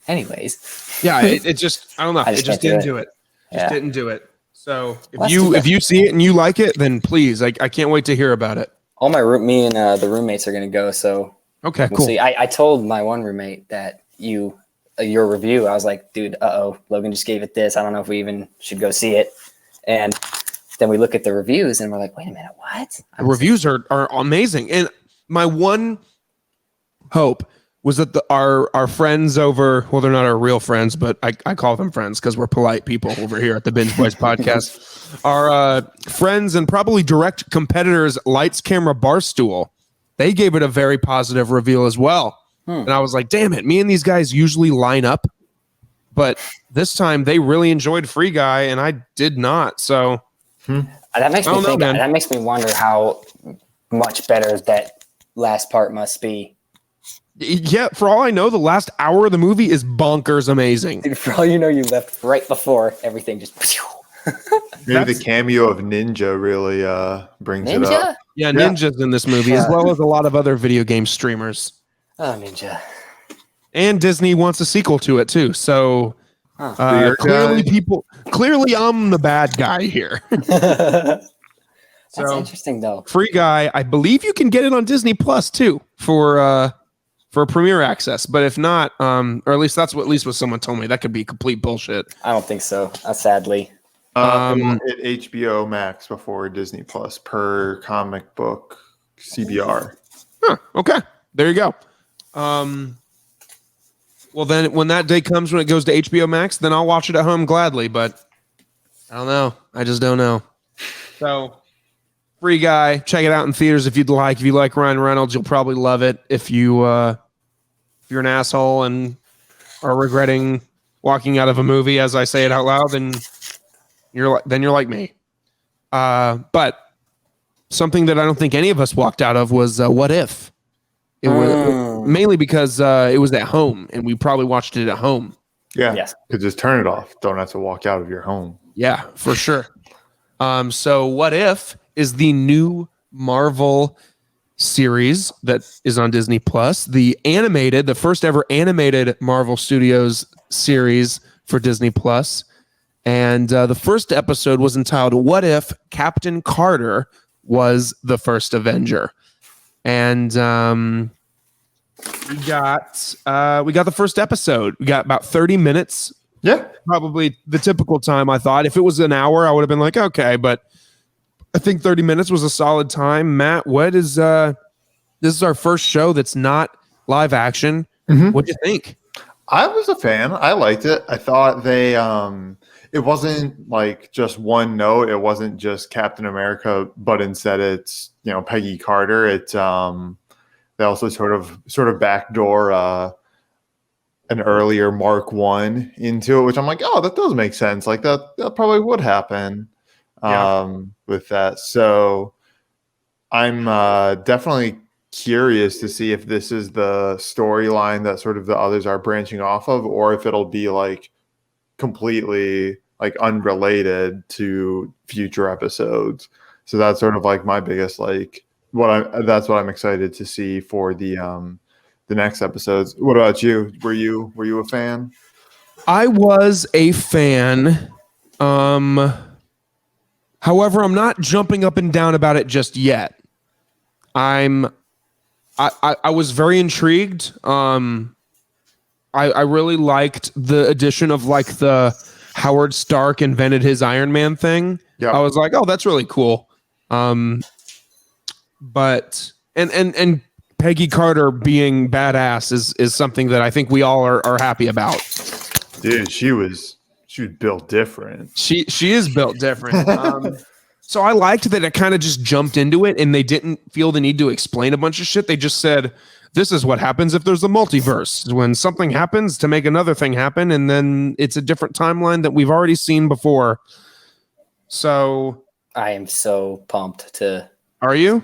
Anyways. Yeah, it just I don't know. It just didn't do it. Just didn't do it. So if you see it and you like it, then please, I can't wait to hear about it. All me and the roommates are gonna go. So okay, we'll cool. see. I told my one roommate that your review. I was like, dude, Logan just gave it this. I don't know if we even should go see it. And then we look at the reviews and we're like, wait a minute, what? The reviews are amazing. And my one hope was that our friends over, well, they're not our real friends, but I call them friends because we're polite people over here at the Binge Boys Podcast. Our friends and probably direct competitors, Lights Camera Barstool, they gave it a very positive review as well. And I was like, damn it, me and these guys usually line up, but this time they really enjoyed Free Guy and I did not. So that makes me think. That makes me wonder how much better that last part must be. Yeah, for all I know, the last hour of the movie is bonkers amazing. Dude, for all you know, you left right before everything just. Maybe the cameo of Ninja really brings it up. Yeah, Ninja's in this movie, as well as a lot of other video game streamers. Oh, Ninja. And Disney wants a sequel to it too. So clearly I'm the bad guy here. That's interesting though. Free Guy, I believe you can get it on Disney Plus too for premiere access. But if not, or at least that's what someone told me. That could be complete bullshit. I don't think so. Sadly. At HBO Max before Disney Plus per comic book CBR. Huh, okay. There you go. Well, then when that day comes, when it goes to HBO Max, then I'll watch it at home gladly. But I don't know. I just don't know. So, Free Guy, check it out in theaters if you'd like. If you like Ryan Reynolds, you'll probably love it. If you're an asshole and are regretting walking out of a movie as I say it out loud, then you're like me. But something that I don't think any of us walked out of was What If? It was mainly because it was at home, and we probably watched it at home. Yeah, yes. Could just turn it off. Don't have to walk out of your home. Yeah, for sure. So What If is the new Marvel series that is on Disney Plus. The first ever animated Marvel Studios series for Disney Plus. And the first episode was entitled "What If Captain Carter Was the First Avenger?" And we got the first episode. We got about 30 minutes. Yeah, probably the typical time. I thought if it was an hour, I would have been like, okay, but I think 30 minutes was a solid time. Matt, what is this is our first show that's not live action. Mm-hmm. What do you think? I was a fan. I liked it. I thought they it wasn't like just one note. It wasn't just Captain America, but instead it's, Peggy Carter. It's they also sort of backdoor an earlier Mark I into it, which I'm like, oh, that does make sense. Like that probably would happen with that. So I'm definitely curious to see if this is the storyline that sort of the others are branching off of, or if it'll be like completely like unrelated to future episodes. So that's sort of like my biggest like that's what I'm excited to see for the next episodes. What about you? Were you a fan? I was a fan. However, I'm not jumping up and down about it just yet. I was very intrigued. I really liked the addition of like the Howard Stark invented his Iron Man thing. Yeah. I was like, oh, that's really cool. But and Peggy Carter being badass is something that I think we all are happy about. Dude, she was built different. She is built different. So I liked that it kind of just jumped into it and they didn't feel the need to explain a bunch of shit. They just said, this is what happens if there's a multiverse. When something happens to make another thing happen, and then it's a different timeline that we've already seen before. So I am so pumped to. Are you?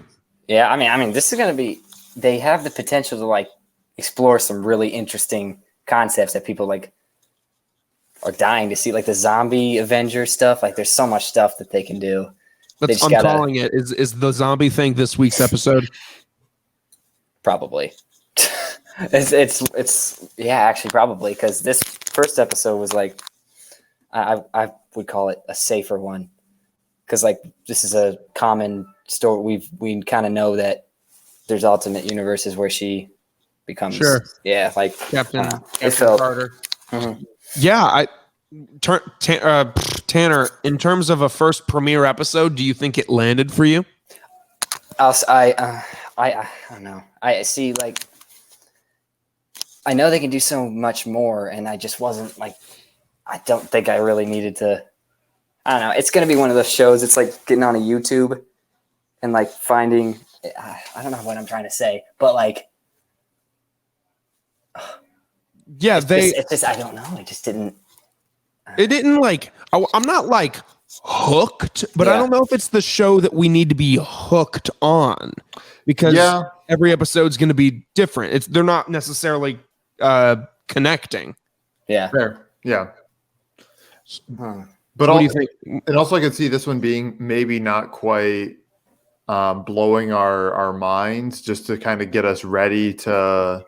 Yeah, I mean, this is going to be. They have the potential to like explore some really interesting concepts that people like are dying to see, like the zombie Avenger stuff. Like, there's so much stuff that they can do. I'm calling it. Is the zombie thing this week's episode? Probably. it's yeah, actually probably, because this first episode was like, I would call it a safer one, because like this is a common story. We kind of know that there's alternate universes where she becomes like Captain felt, Carter. Mm-hmm. Yeah, Tanner, in terms of a first premiere episode, do you think it landed for you? I don't know. I see, like, I know they can do so much more, and I just wasn't like, I don't think I really needed to. I don't know. It's going to be one of those shows. It's like getting on a YouTube and like finding. I don't know what I'm trying to say, but like, yeah, it's just I don't know. It just didn't. It didn't like. I'm not like hooked, but I don't know if it's the show that we need to be hooked on, because every episode's going to be different. They're not necessarily connecting. Yeah. Fair. Yeah. But what do you think? And also I could see this one being maybe not quite blowing our minds, just to kind of get us ready to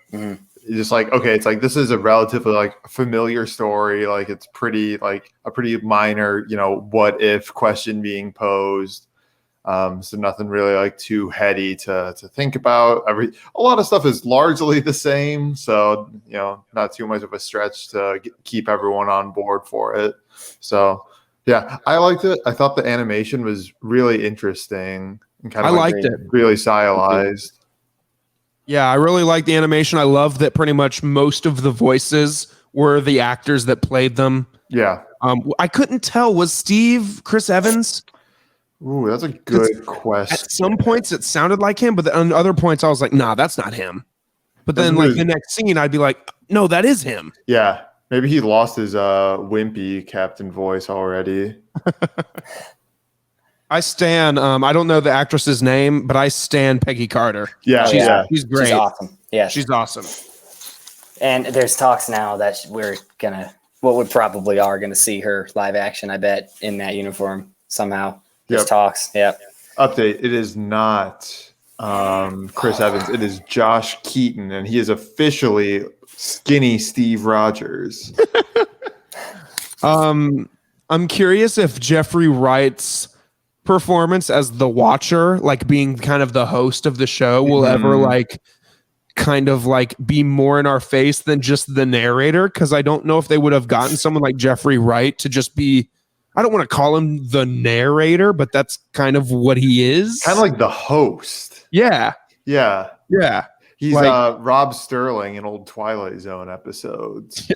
just like, okay, it's like, this is a relatively like familiar story. Like, it's pretty like a pretty minor, what if question being posed. So nothing really like too heady to think about. A lot of stuff is largely the same. So, not too much of a stretch to keep everyone on board for it. So yeah, I liked it. I thought the animation was really interesting and kind of liked it. Really stylized. Yeah, I really liked the animation. I love that pretty much most of the voices were the actors that played them. Yeah. I couldn't tell. Was Steve Chris Evans? Ooh, that's a good question. At some points it sounded like him, but on other points I was like, nah, that's not him. But then like the next scene I'd be like, no, that is him. Yeah. Maybe he lost his wimpy captain voice already. I stan. I don't know the actress's name, but I stan Peggy Carter. Yeah, she's great. She's awesome. Yeah, she's awesome. And there's talks now that we're gonna see her live action. I bet in that uniform somehow. There's talks. Yep. Update: it is not Chris Evans. It is Josh Keaton, and he is officially skinny Steve Rogers. I'm curious if Jeffrey Wright's performance as the Watcher, like being kind of the host of the show, will ever like kind of like be more in our face than just the narrator, because I don't know if they would have gotten someone like Jeffrey Wright to just be, I don't want to call him the narrator, but that's kind of what he is. Kind of like the host. Yeah. Yeah. Yeah. He's like, Rob Sterling in old Twilight Zone episodes.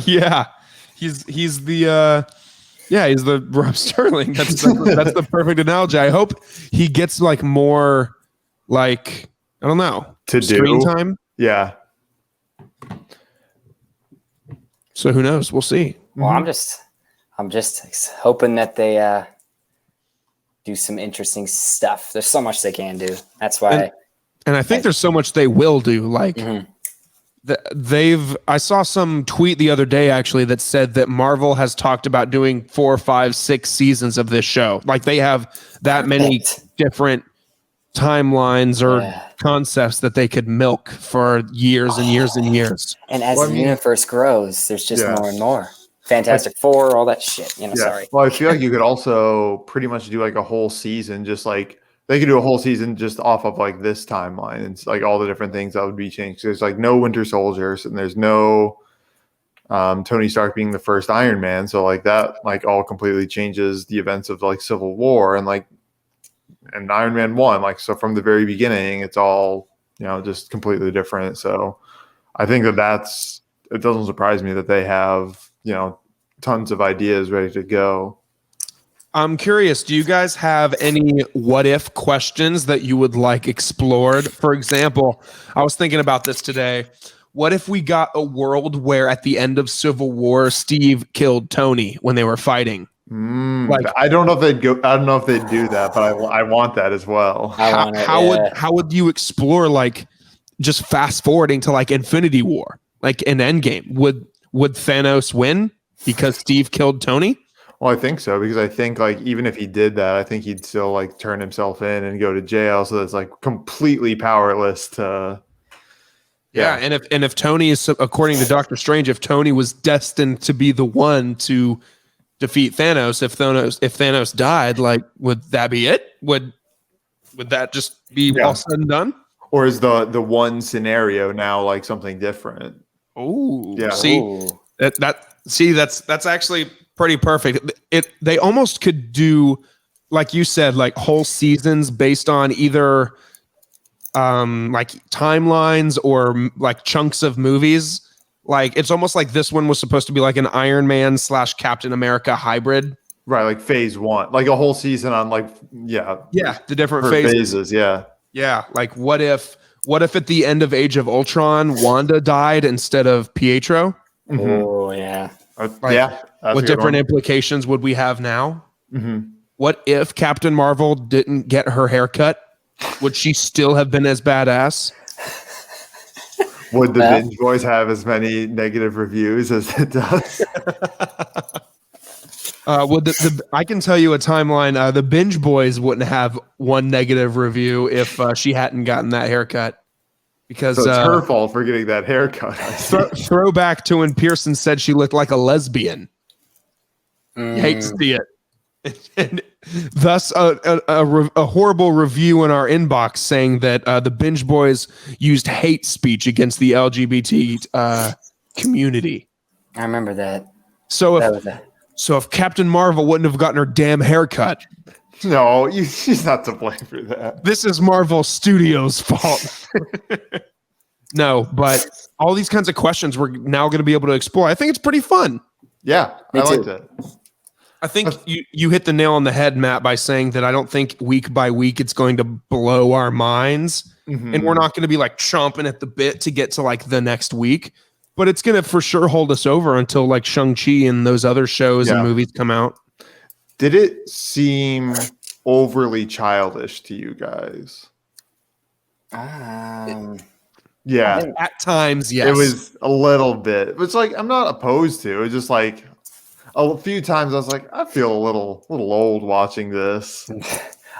Yeah. He's the he's the Rob Sterling. That's the perfect analogy. I hope he gets like more like, I don't know, to screen do time. Yeah. So who knows? We'll see. Well, I'm just hoping that they do some interesting stuff. There's so much they can do. That's why. And I think there's so much they will do. Like I saw some tweet the other day actually that said that Marvel has talked about doing 4, 5, 6 seasons of this show. Like they have that many different timelines or concepts that they could milk for years and years and years. And as the universe grows, there's just more and more. Fantastic Four, all that shit. You know, Yeah. sorry. Well, I feel like you could also pretty much do like a whole season, just like they could do a whole season just off of like this timeline. It's like all the different things that would be changed. There's like no Winter Soldiers, and there's no Tony Stark being the first Iron Man. So like that, like all completely changes the events of like Civil War and Iron Man 1. Like, so from the very beginning, it's all, just completely different. So I think it doesn't surprise me that they have, tons of ideas ready to go. I'm curious, do you guys have any what if questions that you would like explored? For example, I was thinking about this today. What if we got a world where at the end of Civil War, Steve killed Tony when they were fighting? I don't know if they'd do that, but I want that as well. How would you explore like just fast forwarding to like Infinity War, like an Endgame? Would Thanos win because Steve killed Tony? Well, I think so, because I think like even if he did that, I think he'd still like turn himself in and go to jail. So that's like completely powerless to. Yeah, and if Tony is, according to Doctor Strange, if Tony was destined to be the one to defeat Thanos, if Thanos died, like would that be it? Would that just be all said and done? Or is the one scenario now like something different? Oh, yeah. That's actually pretty perfect. They almost could do, like you said, like whole seasons based on either like timelines or like chunks of movies. Like it's almost like this one was supposed to be like an Iron Man / Captain America hybrid. Right, like phase 1, like a whole season on like the different phases. Yeah, like what if at the end of Age of Ultron, Wanda died instead of Pietro? Mm-hmm. Oh yeah, what different implications would we have now? Mm-hmm. What if Captain Marvel didn't get her haircut? Would she still have been as badass? Would the Binge Boys have as many negative reviews as it does? I can tell you a timeline. The Binge Boys wouldn't have one negative review if she hadn't gotten that haircut. Because so it's her fault for getting that haircut. Throwback to when Pearson said she looked like a lesbian. You hate to see it. And thus, a horrible review in our inbox saying that the Binge Boys used hate speech against the LGBT community. I remember that. So if Captain Marvel wouldn't have gotten her damn haircut, no, she's not to blame for that. This is Marvel Studios' fault. No, but all these kinds of questions we're now going to be able to explore. I think it's pretty fun. Yeah, I like that. I think you hit the nail on the head, Matt, by saying that I don't think week by week it's going to blow our minds. Mm-hmm. And we're not going to be like chomping at the bit to get to like the next week. But it's going to for sure hold us over until like Shang-Chi and those other shows and movies come out. Did it seem overly childish to you guys? Yeah. At times, yes. It was a little bit. It's like I'm not opposed to it. It's just like a few times I was like, I feel a little old watching this.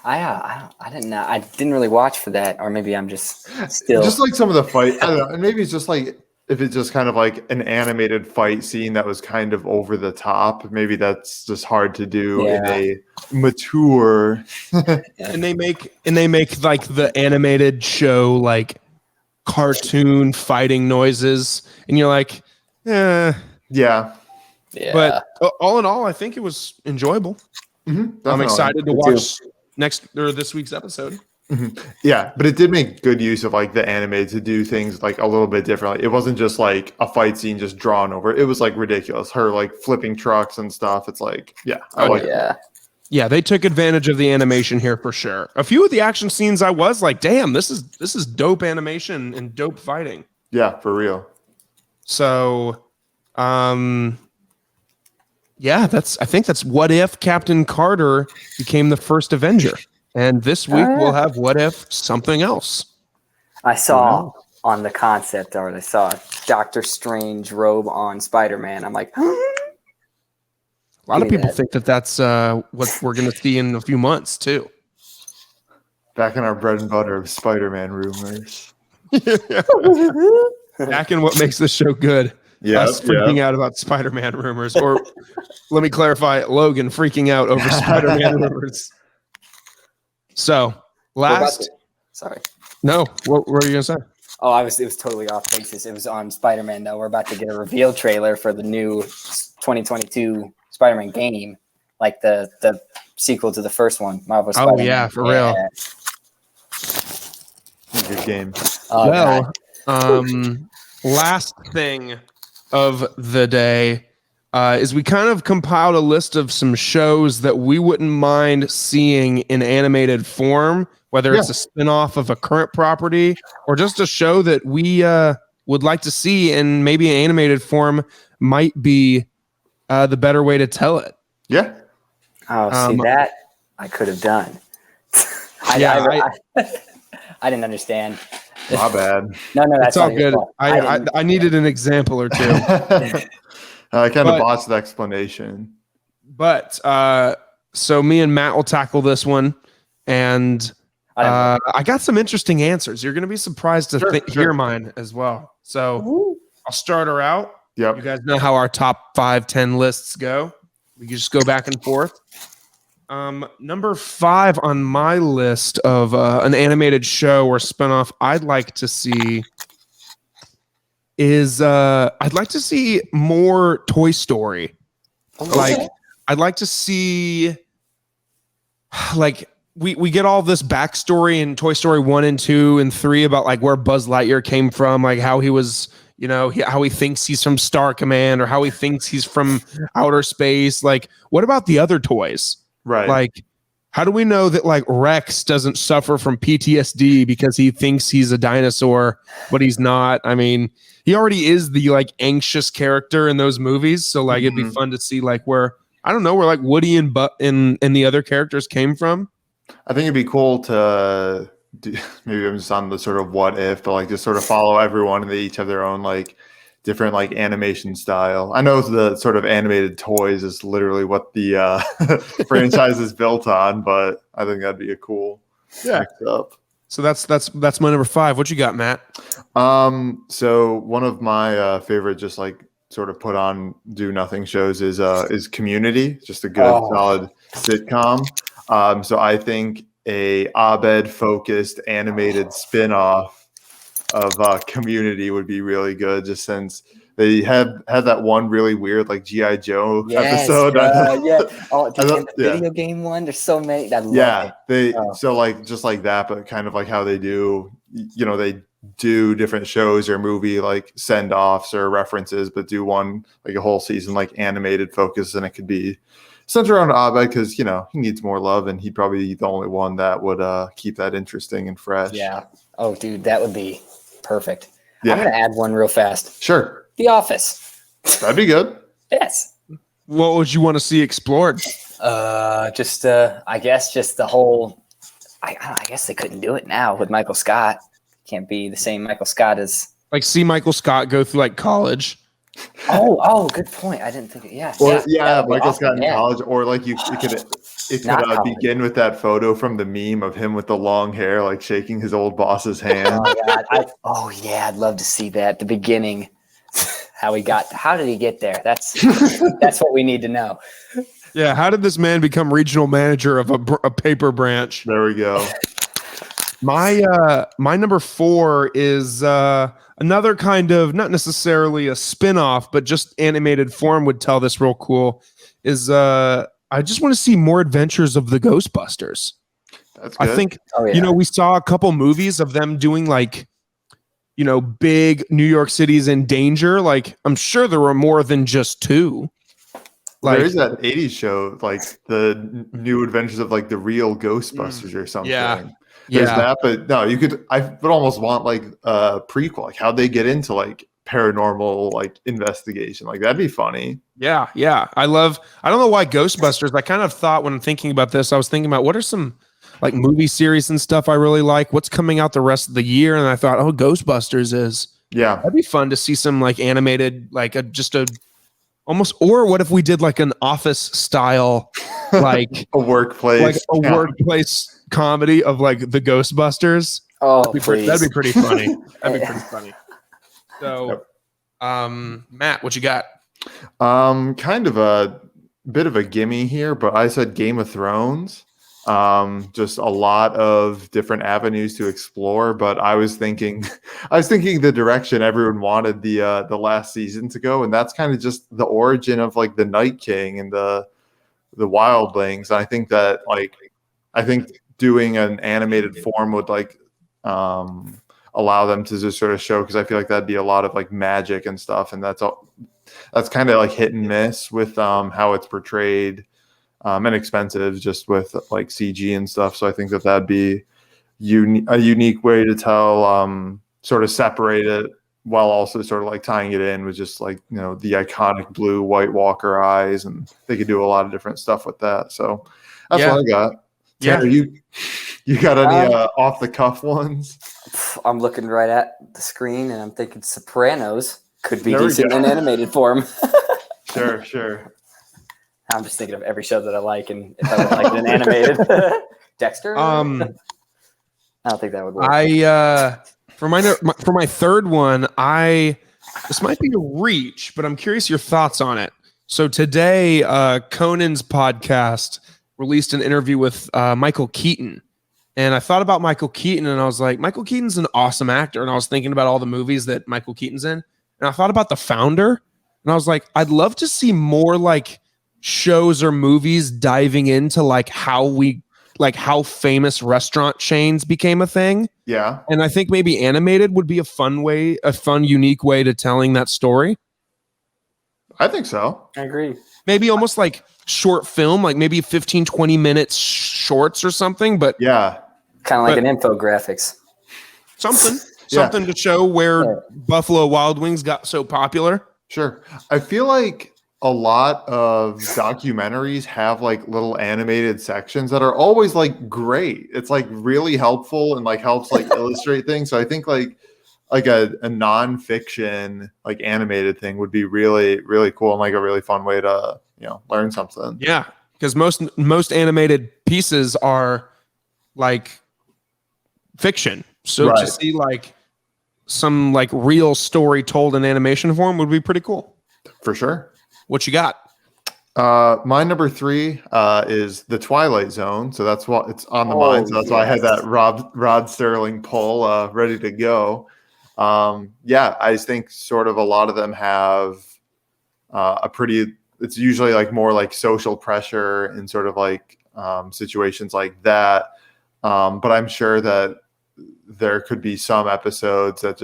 I didn't know. I didn't really watch for that, or maybe I'm just still just like some of the fight. I don't know. And maybe it's just like if it's just kind of like an animated fight scene that was kind of over the top. Maybe that's just hard to do in a mature. And they make like the animated show like cartoon fighting noises, and you're like, yeah. But all in all, I think it was enjoyable. Mm-hmm, I'm excited to watch this week's episode. Mm-hmm. Yeah, but it did make good use of like the animated to do things like a little bit differently. It wasn't just like a fight scene just drawn over. It was like ridiculous. Her like flipping trucks and stuff. It's like, I like it. Yeah, they took advantage of the animation here for sure. A few of the action scenes I was like, damn, this is dope animation and dope fighting. Yeah, for real. So, I think that's what if Captain Carter became the first Avenger. And this week we'll have what if something else. I saw on the concept art, I saw a Doctor Strange robe on Spider-Man. I'm like, a lot of people think that that's what we're going to see in a few months too. Back in our bread and butter of Spider-Man rumors. Back in what makes this show good. us freaking out about Spider-Man rumors, or let me clarify, Logan freaking out over Spider-Man rumors. So Sorry. No, what were you gonna say? Oh, it was totally off basis. It was on Spider-Man though. We're about to get a reveal trailer for the new 2022 Spider-Man game, like the sequel to the first one, Marvel Spider-Man. Oh yeah, for real. Good game. Last thing of the day is we kind of compiled a list of some shows that we wouldn't mind seeing in animated form, whether it's a spin-off of a current property or just a show that we would like to see, and maybe an animated form might be the better way to tell it. Yeah. Oh, see that I could have done. I didn't understand. My bad. No, that's it's all good. I needed an example or two. I kind of botched the explanation. But so me and Matt will tackle this one, and I got some interesting answers. You're going to be surprised to hear mine as well. So I'll start her out. Yep. You guys know how our top 5-10 lists go. We can just go back and forth. Number 5 on my list of an animated show or spinoff I'd like to see is I'd like to see more Toy Story. Okay. Like I'd like to see like we get all this backstory in Toy Story 1 and 2 and 3 about like where Buzz Lightyear came from, like how he was, you know, how he thinks he's from Star Command or how he thinks he's from outer space. Like, what about the other toys? Right. Like, how do we know that like Rex doesn't suffer from PTSD because he thinks he's a dinosaur, but he's not? I mean, he already is the like anxious character in those movies. So like, it'd be fun to see like where, I don't know, where like Woody and the other characters came from. I think it'd be cool to do, maybe I'm just on the sort of what if, but like just sort of follow everyone and they each have their own like different like animation style. I know the sort of animated toys is literally what the franchise is built on, but I think that'd be a cool mix up. So that's my number 5. What you got, Matt? So one of my favorite just like sort of put on do nothing shows is Community, just a good solid sitcom. So I think a Abed focused animated spin-off of Community would be really good, just since they had that one really weird like G.I. Joe episode. The video game one. There's so many. So like just like that, but kind of like how they do, you know, they do different shows or movie like send-offs or references, but do one like a whole season like animated focus, and it could be centered around Abed because, you know, he needs more love, and he'd probably be the only one that would keep that interesting and fresh. Yeah. Oh, dude, that would be perfect. Yeah. I'm going to add one real fast. Sure. The Office. That'd be good. Yes. What would you want to see explored? I guess just the whole, I guess they couldn't do it now with Michael Scott. Can't be the same Michael Scott as. Like see Michael Scott go through like college. Oh, good point. I didn't think. Michael Scott in college, or like it could begin with that photo from the meme of him with the long hair, like shaking his old boss's hand. Oh God, I'd love to see that. The beginning, how did he get there? That's what we need to know. Yeah, how did this man become regional manager of a paper branch? There we go. My number 4 is another kind of not necessarily a spin-off, but just animated form would tell this real cool. Is I just want to see more adventures of the Ghostbusters. That's good. I think you know, we saw a couple movies of them doing like, you know, big New York City's in danger. Like I'm sure there were more than just 2. Like, there is that 80s show, like the new adventures of like the real Ghostbusters or something. Yeah. There's that, but no, I would almost want like a prequel, like how'd they get into like paranormal like investigation? Like that'd be funny. Yeah. I don't know why Ghostbusters. I kind of thought when thinking about this, I was thinking about what are some like movie series and stuff I really like. What's coming out the rest of the year? And I thought, Ghostbusters is. Yeah. That'd be fun to see some like animated, like almost, or what if we did like an Office style, like a workplace comedy of like the Ghostbusters. Oh, that'd be pretty funny. That'd be pretty funny. So Matt, what you got? Kind of a bit of a gimme here, but I said Game of Thrones. Just a lot of different avenues to explore, but I was thinking the direction everyone wanted the last season to go, and that's kind of just the origin of like the Night King and the wildlings. I think that doing an animated form would allow them to just sort of show, because I feel like that'd be a lot of like magic and stuff, and that's kind of like hit and miss with how it's portrayed, and expensive just with like CG and stuff. So I think that'd be a unique way to tell, sort of separate it while also sort of like tying it in with just like, the iconic blue White Walker eyes, and they could do a lot of different stuff with that. So that's what I got. Tanner, you got any off the cuff ones? I'm looking right at the screen and I'm thinking Sopranos could be decent in animated form. Sure. I'm just thinking of every show that I like, and if I would like it in animated. Dexter? I don't think that would work. For my third one, this might be a reach, but I'm curious your thoughts on it. So today, Conan's podcast released an interview with Michael Keaton. And I thought about Michael Keaton, and I was like, Michael Keaton's an awesome actor. And I was thinking about all the movies that Michael Keaton's in. And I thought about The Founder, and I was like, I'd love to see more like shows or movies diving into like how famous restaurant chains became a thing. Yeah. And I think maybe animated would be a fun, unique way to telling that story. I think so. I agree. Maybe almost like short film, like maybe 15, 20 minutes shorts or something, but yeah. Kind of like an infographics. Something to show where Buffalo Wild Wings got so popular. Sure. I feel like a lot of documentaries have like little animated sections that are always like great. It's like really helpful and like helps like illustrate things. So I think like a nonfiction like animated thing would be really, really cool and like a really fun way to, learn something. Yeah. Because most animated pieces are like fiction. So to see like some like real story told in animation form would be pretty cool. For sure. What you got? My number 3 is The Twilight Zone. So that's what it's on the mind. So that's why I had that Rod Sterling poll ready to go. I just think sort of a lot of them have it's usually like more like social pressure and sort of like situations like that. But I'm sure that there could be some episodes that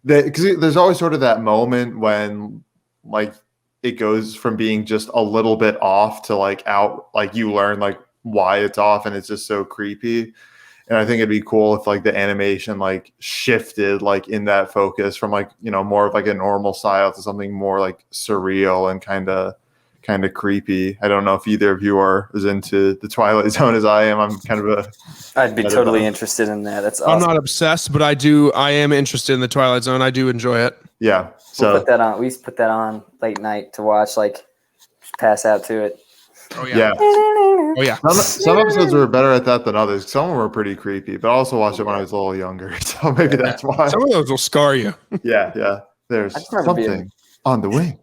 because there's always sort of that moment when like it goes from being just a little bit off to like out, like you learn like why it's off, and it's just so creepy. And I think it'd be cool if like the animation like shifted like in that focus from like, more of like a normal style to something more like surreal and kind of creepy. I don't know if either of you are as into The Twilight Zone as I am. I'm kind of I'd be totally interested in that. That's awesome. I'm not obsessed, but I am interested in The Twilight Zone. I do enjoy it. Yeah. So we'll put that on. We used to put that on late night to watch, like pass out to it. Oh yeah. Oh yeah. Some episodes were better at that than others. Some of them were pretty creepy, but I also watched it when I was a little younger, so maybe that's why. Some of those will scar you. Yeah. There's something on the wing.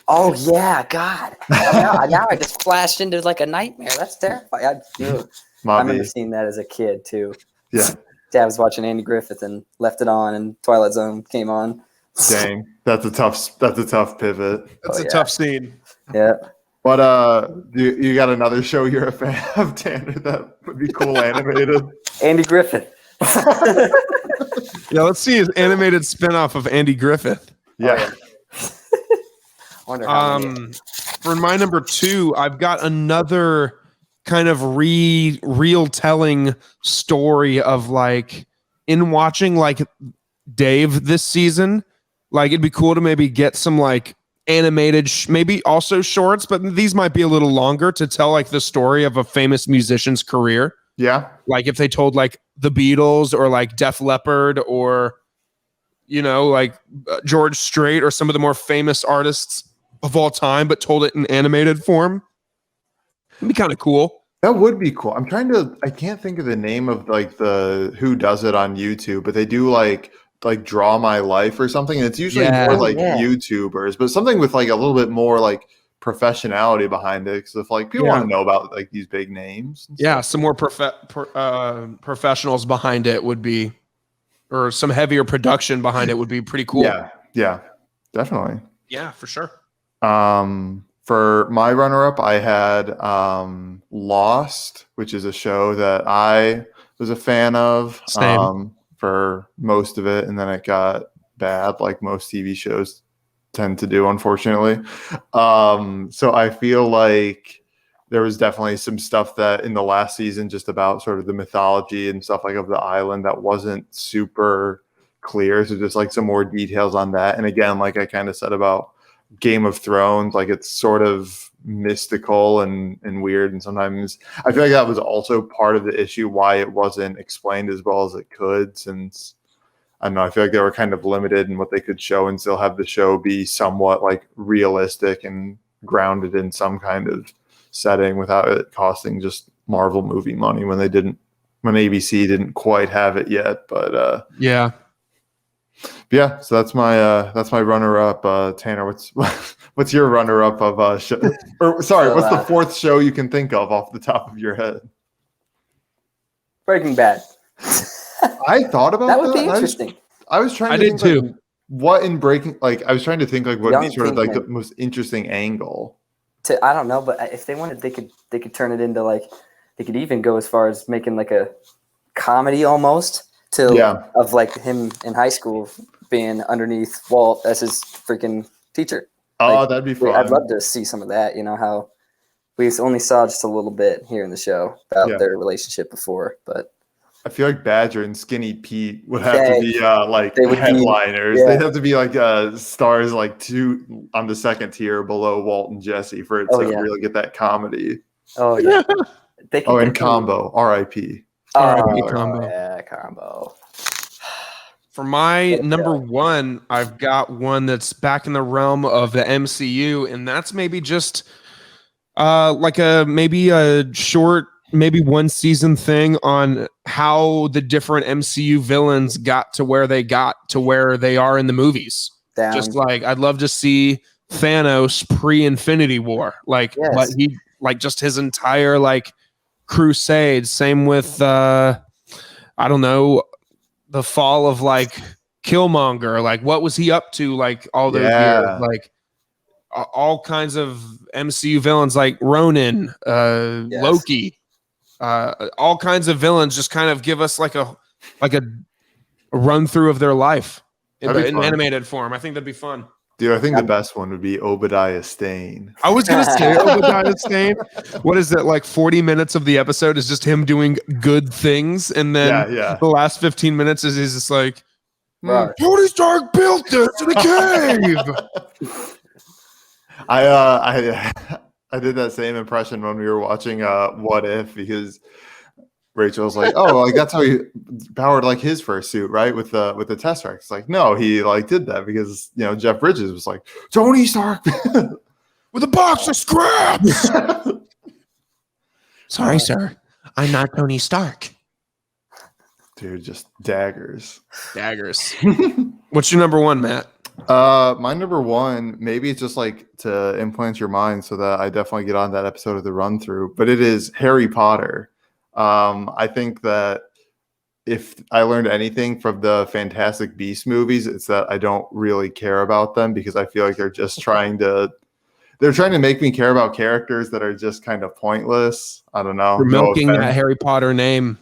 Oh yeah, God! Now I just flashed into like a nightmare. That's terrifying. I remember seeing that as a kid too. Yeah. Dad was watching Andy Griffith and left it on, and Twilight Zone came on. Dang, that's a tough pivot. That's a tough scene. Yeah. But you got another show you're a fan of, Tanner, that would be cool animated? Andy Griffith. Yeah, let's see his animated spinoff of Andy Griffith. Yeah. For my number 2, I've got another kind of real telling story of like in watching like Dave this season. Like it'd be cool to maybe get some like animated, maybe also shorts, but these might be a little longer to tell like the story of a famous musician's career. Yeah. Like if they told like the Beatles or like Def Leppard or, like George Strait or some of the more famous artists of all time, but told it in animated form. It'd be kind of cool. That would be cool. I can't think of the name of like the who does it on YouTube, but they do like like Draw My Life or something, and it's usually more like YouTubers, but something with like a little bit more like professionality behind it. Because if like people want to know about like these big names, and stuff. Some more professionals behind it would be, or some heavier production behind it would be pretty cool. Yeah, definitely. Yeah, for sure. For my runner-up, I had Lost, which is a show that I was a fan of for most of it, and then it got bad, like most TV shows tend to do, unfortunately. So I feel like there was definitely some stuff that in the last season, just about sort of the mythology and stuff like of the island, that wasn't super clear. So just like some more details on that. And again, like I kind of said about Game of Thrones, like it's sort of mystical and weird, and sometimes I feel like that was also part of the issue why it wasn't explained as well as it could, since I don't know, I feel like they were kind of limited in what they could show and still have the show be somewhat like realistic and grounded in some kind of setting without it costing just Marvel movie money when ABC didn't quite have it yet. But so that's my runner-up. Tanner, what's your runner-up of show? Or sorry, what's the fourth show you can think of off the top of your head? Breaking Bad. I thought about that. That would be interesting. I was trying to think too. Like, what in Breaking, like I was trying to think like what would be sort of like the most interesting angle. I don't know, but if they wanted, they could turn it into like, they could even go as far as making like a comedy almost of like him in high school being underneath Walt as his freaking teacher. Oh, that'd be fun. I'd love to see some of that. You know how we only saw just a little bit here in the show about their relationship before, but I feel like Badger and Skinny Pete would have to be like headliners. They'd have to be like stars like two on the second tier below Walt and Jesse for it to really get that comedy. Oh yeah. And Combo, R.I.P. R.I.P. Combo. Yeah, Combo. For my number one, I've got one that's back in the realm of the MCU, and that's maybe just maybe a short, maybe one season thing on how the different MCU villains got to where they are in the movies. Just like I'd love to see Thanos pre-Infinity War, what he just his entire crusade. Same with I don't know, the fall of Killmonger. What was he up to all those years? All kinds of MCU villains like Ronin, Loki, all kinds of villains. Just kind of give us a run through of their life in animated form. I think that'd be fun. Dude, I think the best one would be Obadiah Stane. I was going to say Obadiah Stane. What is it, 40 minutes of the episode is just him doing good things, and then the last 15 minutes is he's just like, Tony Stark built this in a cave. I did that same impression when we were watching What If, because Rachel was like, "Oh, that's how he powered his first suit, right? With the Tesseract." It's like, no, he did that because Jeff Bridges was like, Tony Stark with a box of scraps. Sorry, sir, I'm not Tony Stark. Dude, just daggers. What's your number one, Matt? My number one, maybe it's just to implant your mind so that I definitely get on that episode of the run through, but it is Harry Potter. I think that if I learned anything from the Fantastic Beasts movies, it's that I don't really care about them, because I feel like they're just trying to make me care about characters that are just kind of pointless. I don't know. You're milking that Harry Potter name.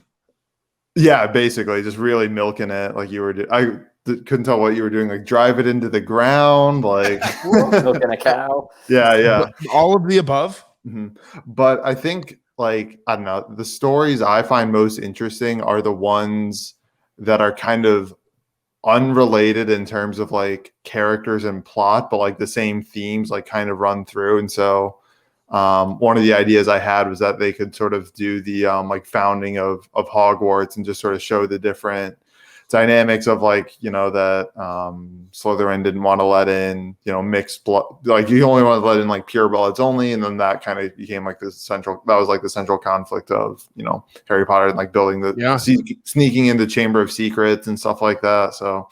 Yeah, basically just really milking it like you were doing. I couldn't tell what you were doing, drive it into the ground, milking a cow. Yeah. All of the above. Mm-hmm. But I think I don't know, the stories I find most interesting are the ones that are kind of unrelated in terms of characters and plot, but the same themes kind of run through. And so one of the ideas I had was that they could sort of do the founding of Hogwarts and just sort of show the different dynamics of that Slytherin didn't want to let in mixed blood, you only want to let in pure bloods only, and then that kind of became the central conflict of Harry Potter and building the sneaking into Chamber of Secrets and stuff like that. So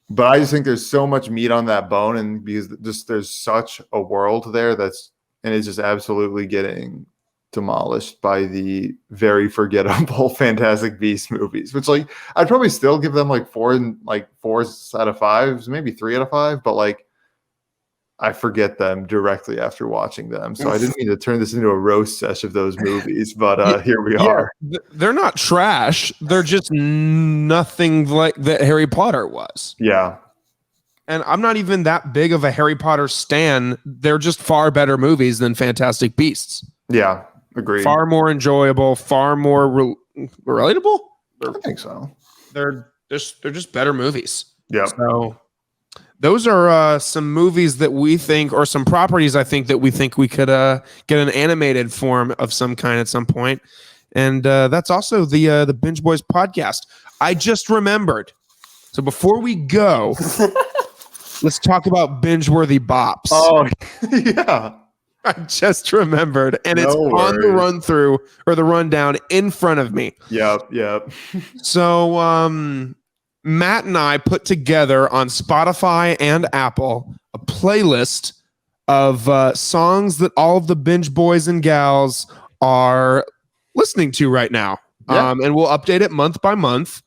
But I just think there's so much meat on that bone, and because just there's such a world there and it's just absolutely getting demolished by the very forgettable Fantastic Beasts movies, which like I'd probably still give them like 4s out of 5s, maybe 3 out of 5, but like I forget them directly after watching them. So I didn't mean to turn this into a roast sesh of those movies, but here we are. They're not trash. They're just nothing like that Harry Potter was. Yeah. And I'm not even that big of a Harry Potter stan. They're just far better movies than Fantastic Beasts. Yeah, agreed. Far more enjoyable, far more relatable. I think so. They're just better movies. Yeah. So those are some movies that we think, or some properties I think that we think we could get an animated form of some kind at some point. And that's also the Binge Boys podcast. I just remembered. So before we go, let's talk about binge-worthy bops. Oh, yeah. I just remembered, and it's on the run through or the rundown in front of me. Yep. So Matt and I put together on Spotify and Apple a playlist of songs that all of the Binge Boys and gals are listening to right now. Yeah. And we'll update it month by month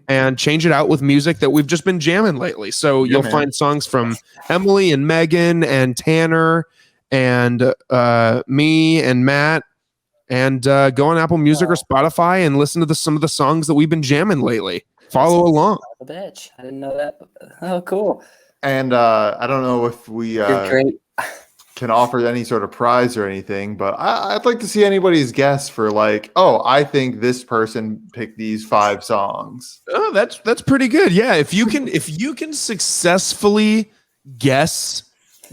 and change it out with music that we've just been jamming lately. So you'll find songs from Emily and Megan and Tanner and me and Matt, and go on Apple Music or Spotify and listen to some of the songs that we've been jamming lately. Follow along. Bitch, I didn't know that. Oh, cool. And I don't know if we can offer any sort of prize or anything, but I'd like to see anybody's guess for like, I think this person picked these 5 songs. Oh, that's pretty good. Yeah, if you can successfully guess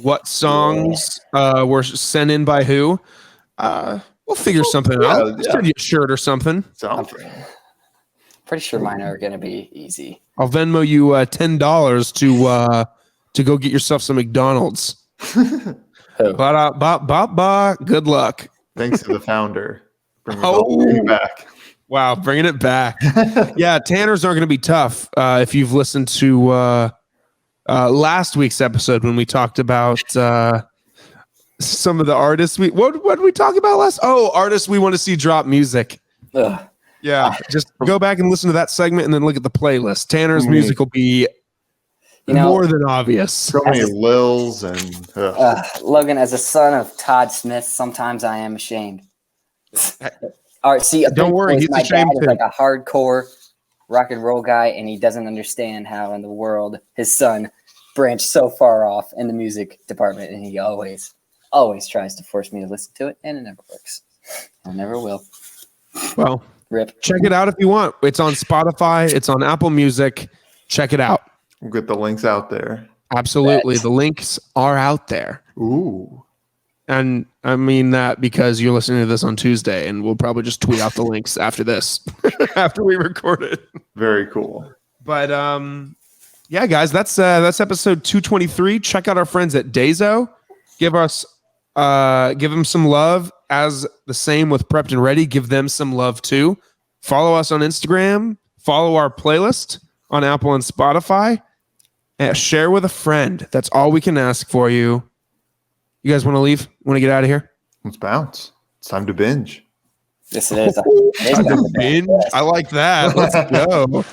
what songs were sent in by who, we'll figure something out. Yeah. Send you a shirt or something. Pretty sure mine are going to be easy. I'll Venmo you $10 to go get yourself some McDonald's. Good luck. Thanks to the founder. Bringing it back. Wow, bringing it back. Yeah, Tanner's aren't going to be tough if you've listened to last week's episode when we talked about some of the artists. What did we talk about last? Artists we want to see drop music. Ugh. Yeah, just go back and listen to that segment and then look at the playlist. Tanner's music will be more than obvious. So many Lils and Logan, as a son of Todd Smith, sometimes I am ashamed. All right, see, don't worry, he's my ashamed dad is like a hardcore rock and roll guy, and he doesn't understand how in the world his son branched so far off in the music department, and he always tries to force me to listen to it, and it never works. I never will. Well, rip. Check it out if you want. It's on Spotify. It's on Apple Music. Check it out. We'll get the links out there. Absolutely. The links are out there. Ooh. And I mean that because you're listening to this on Tuesday, and we'll probably just tweet out the links after this, after we record it. Very cool. But yeah, guys, that's episode 223. Check out our friends at Dazo. Give them some love. As the same with Prepped and Ready, give them some love too. Follow us on Instagram. Follow our playlist on Apple and Spotify. And share with a friend. That's all we can ask for you. You guys want to leave? Want to get out of here? Let's bounce. It's time to binge. Yes, it is. Time to binge. I like that. Let's go.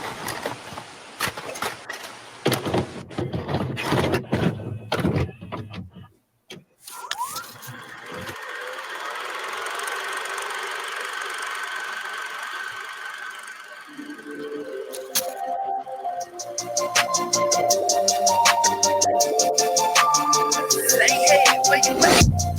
Say, hey, where you at?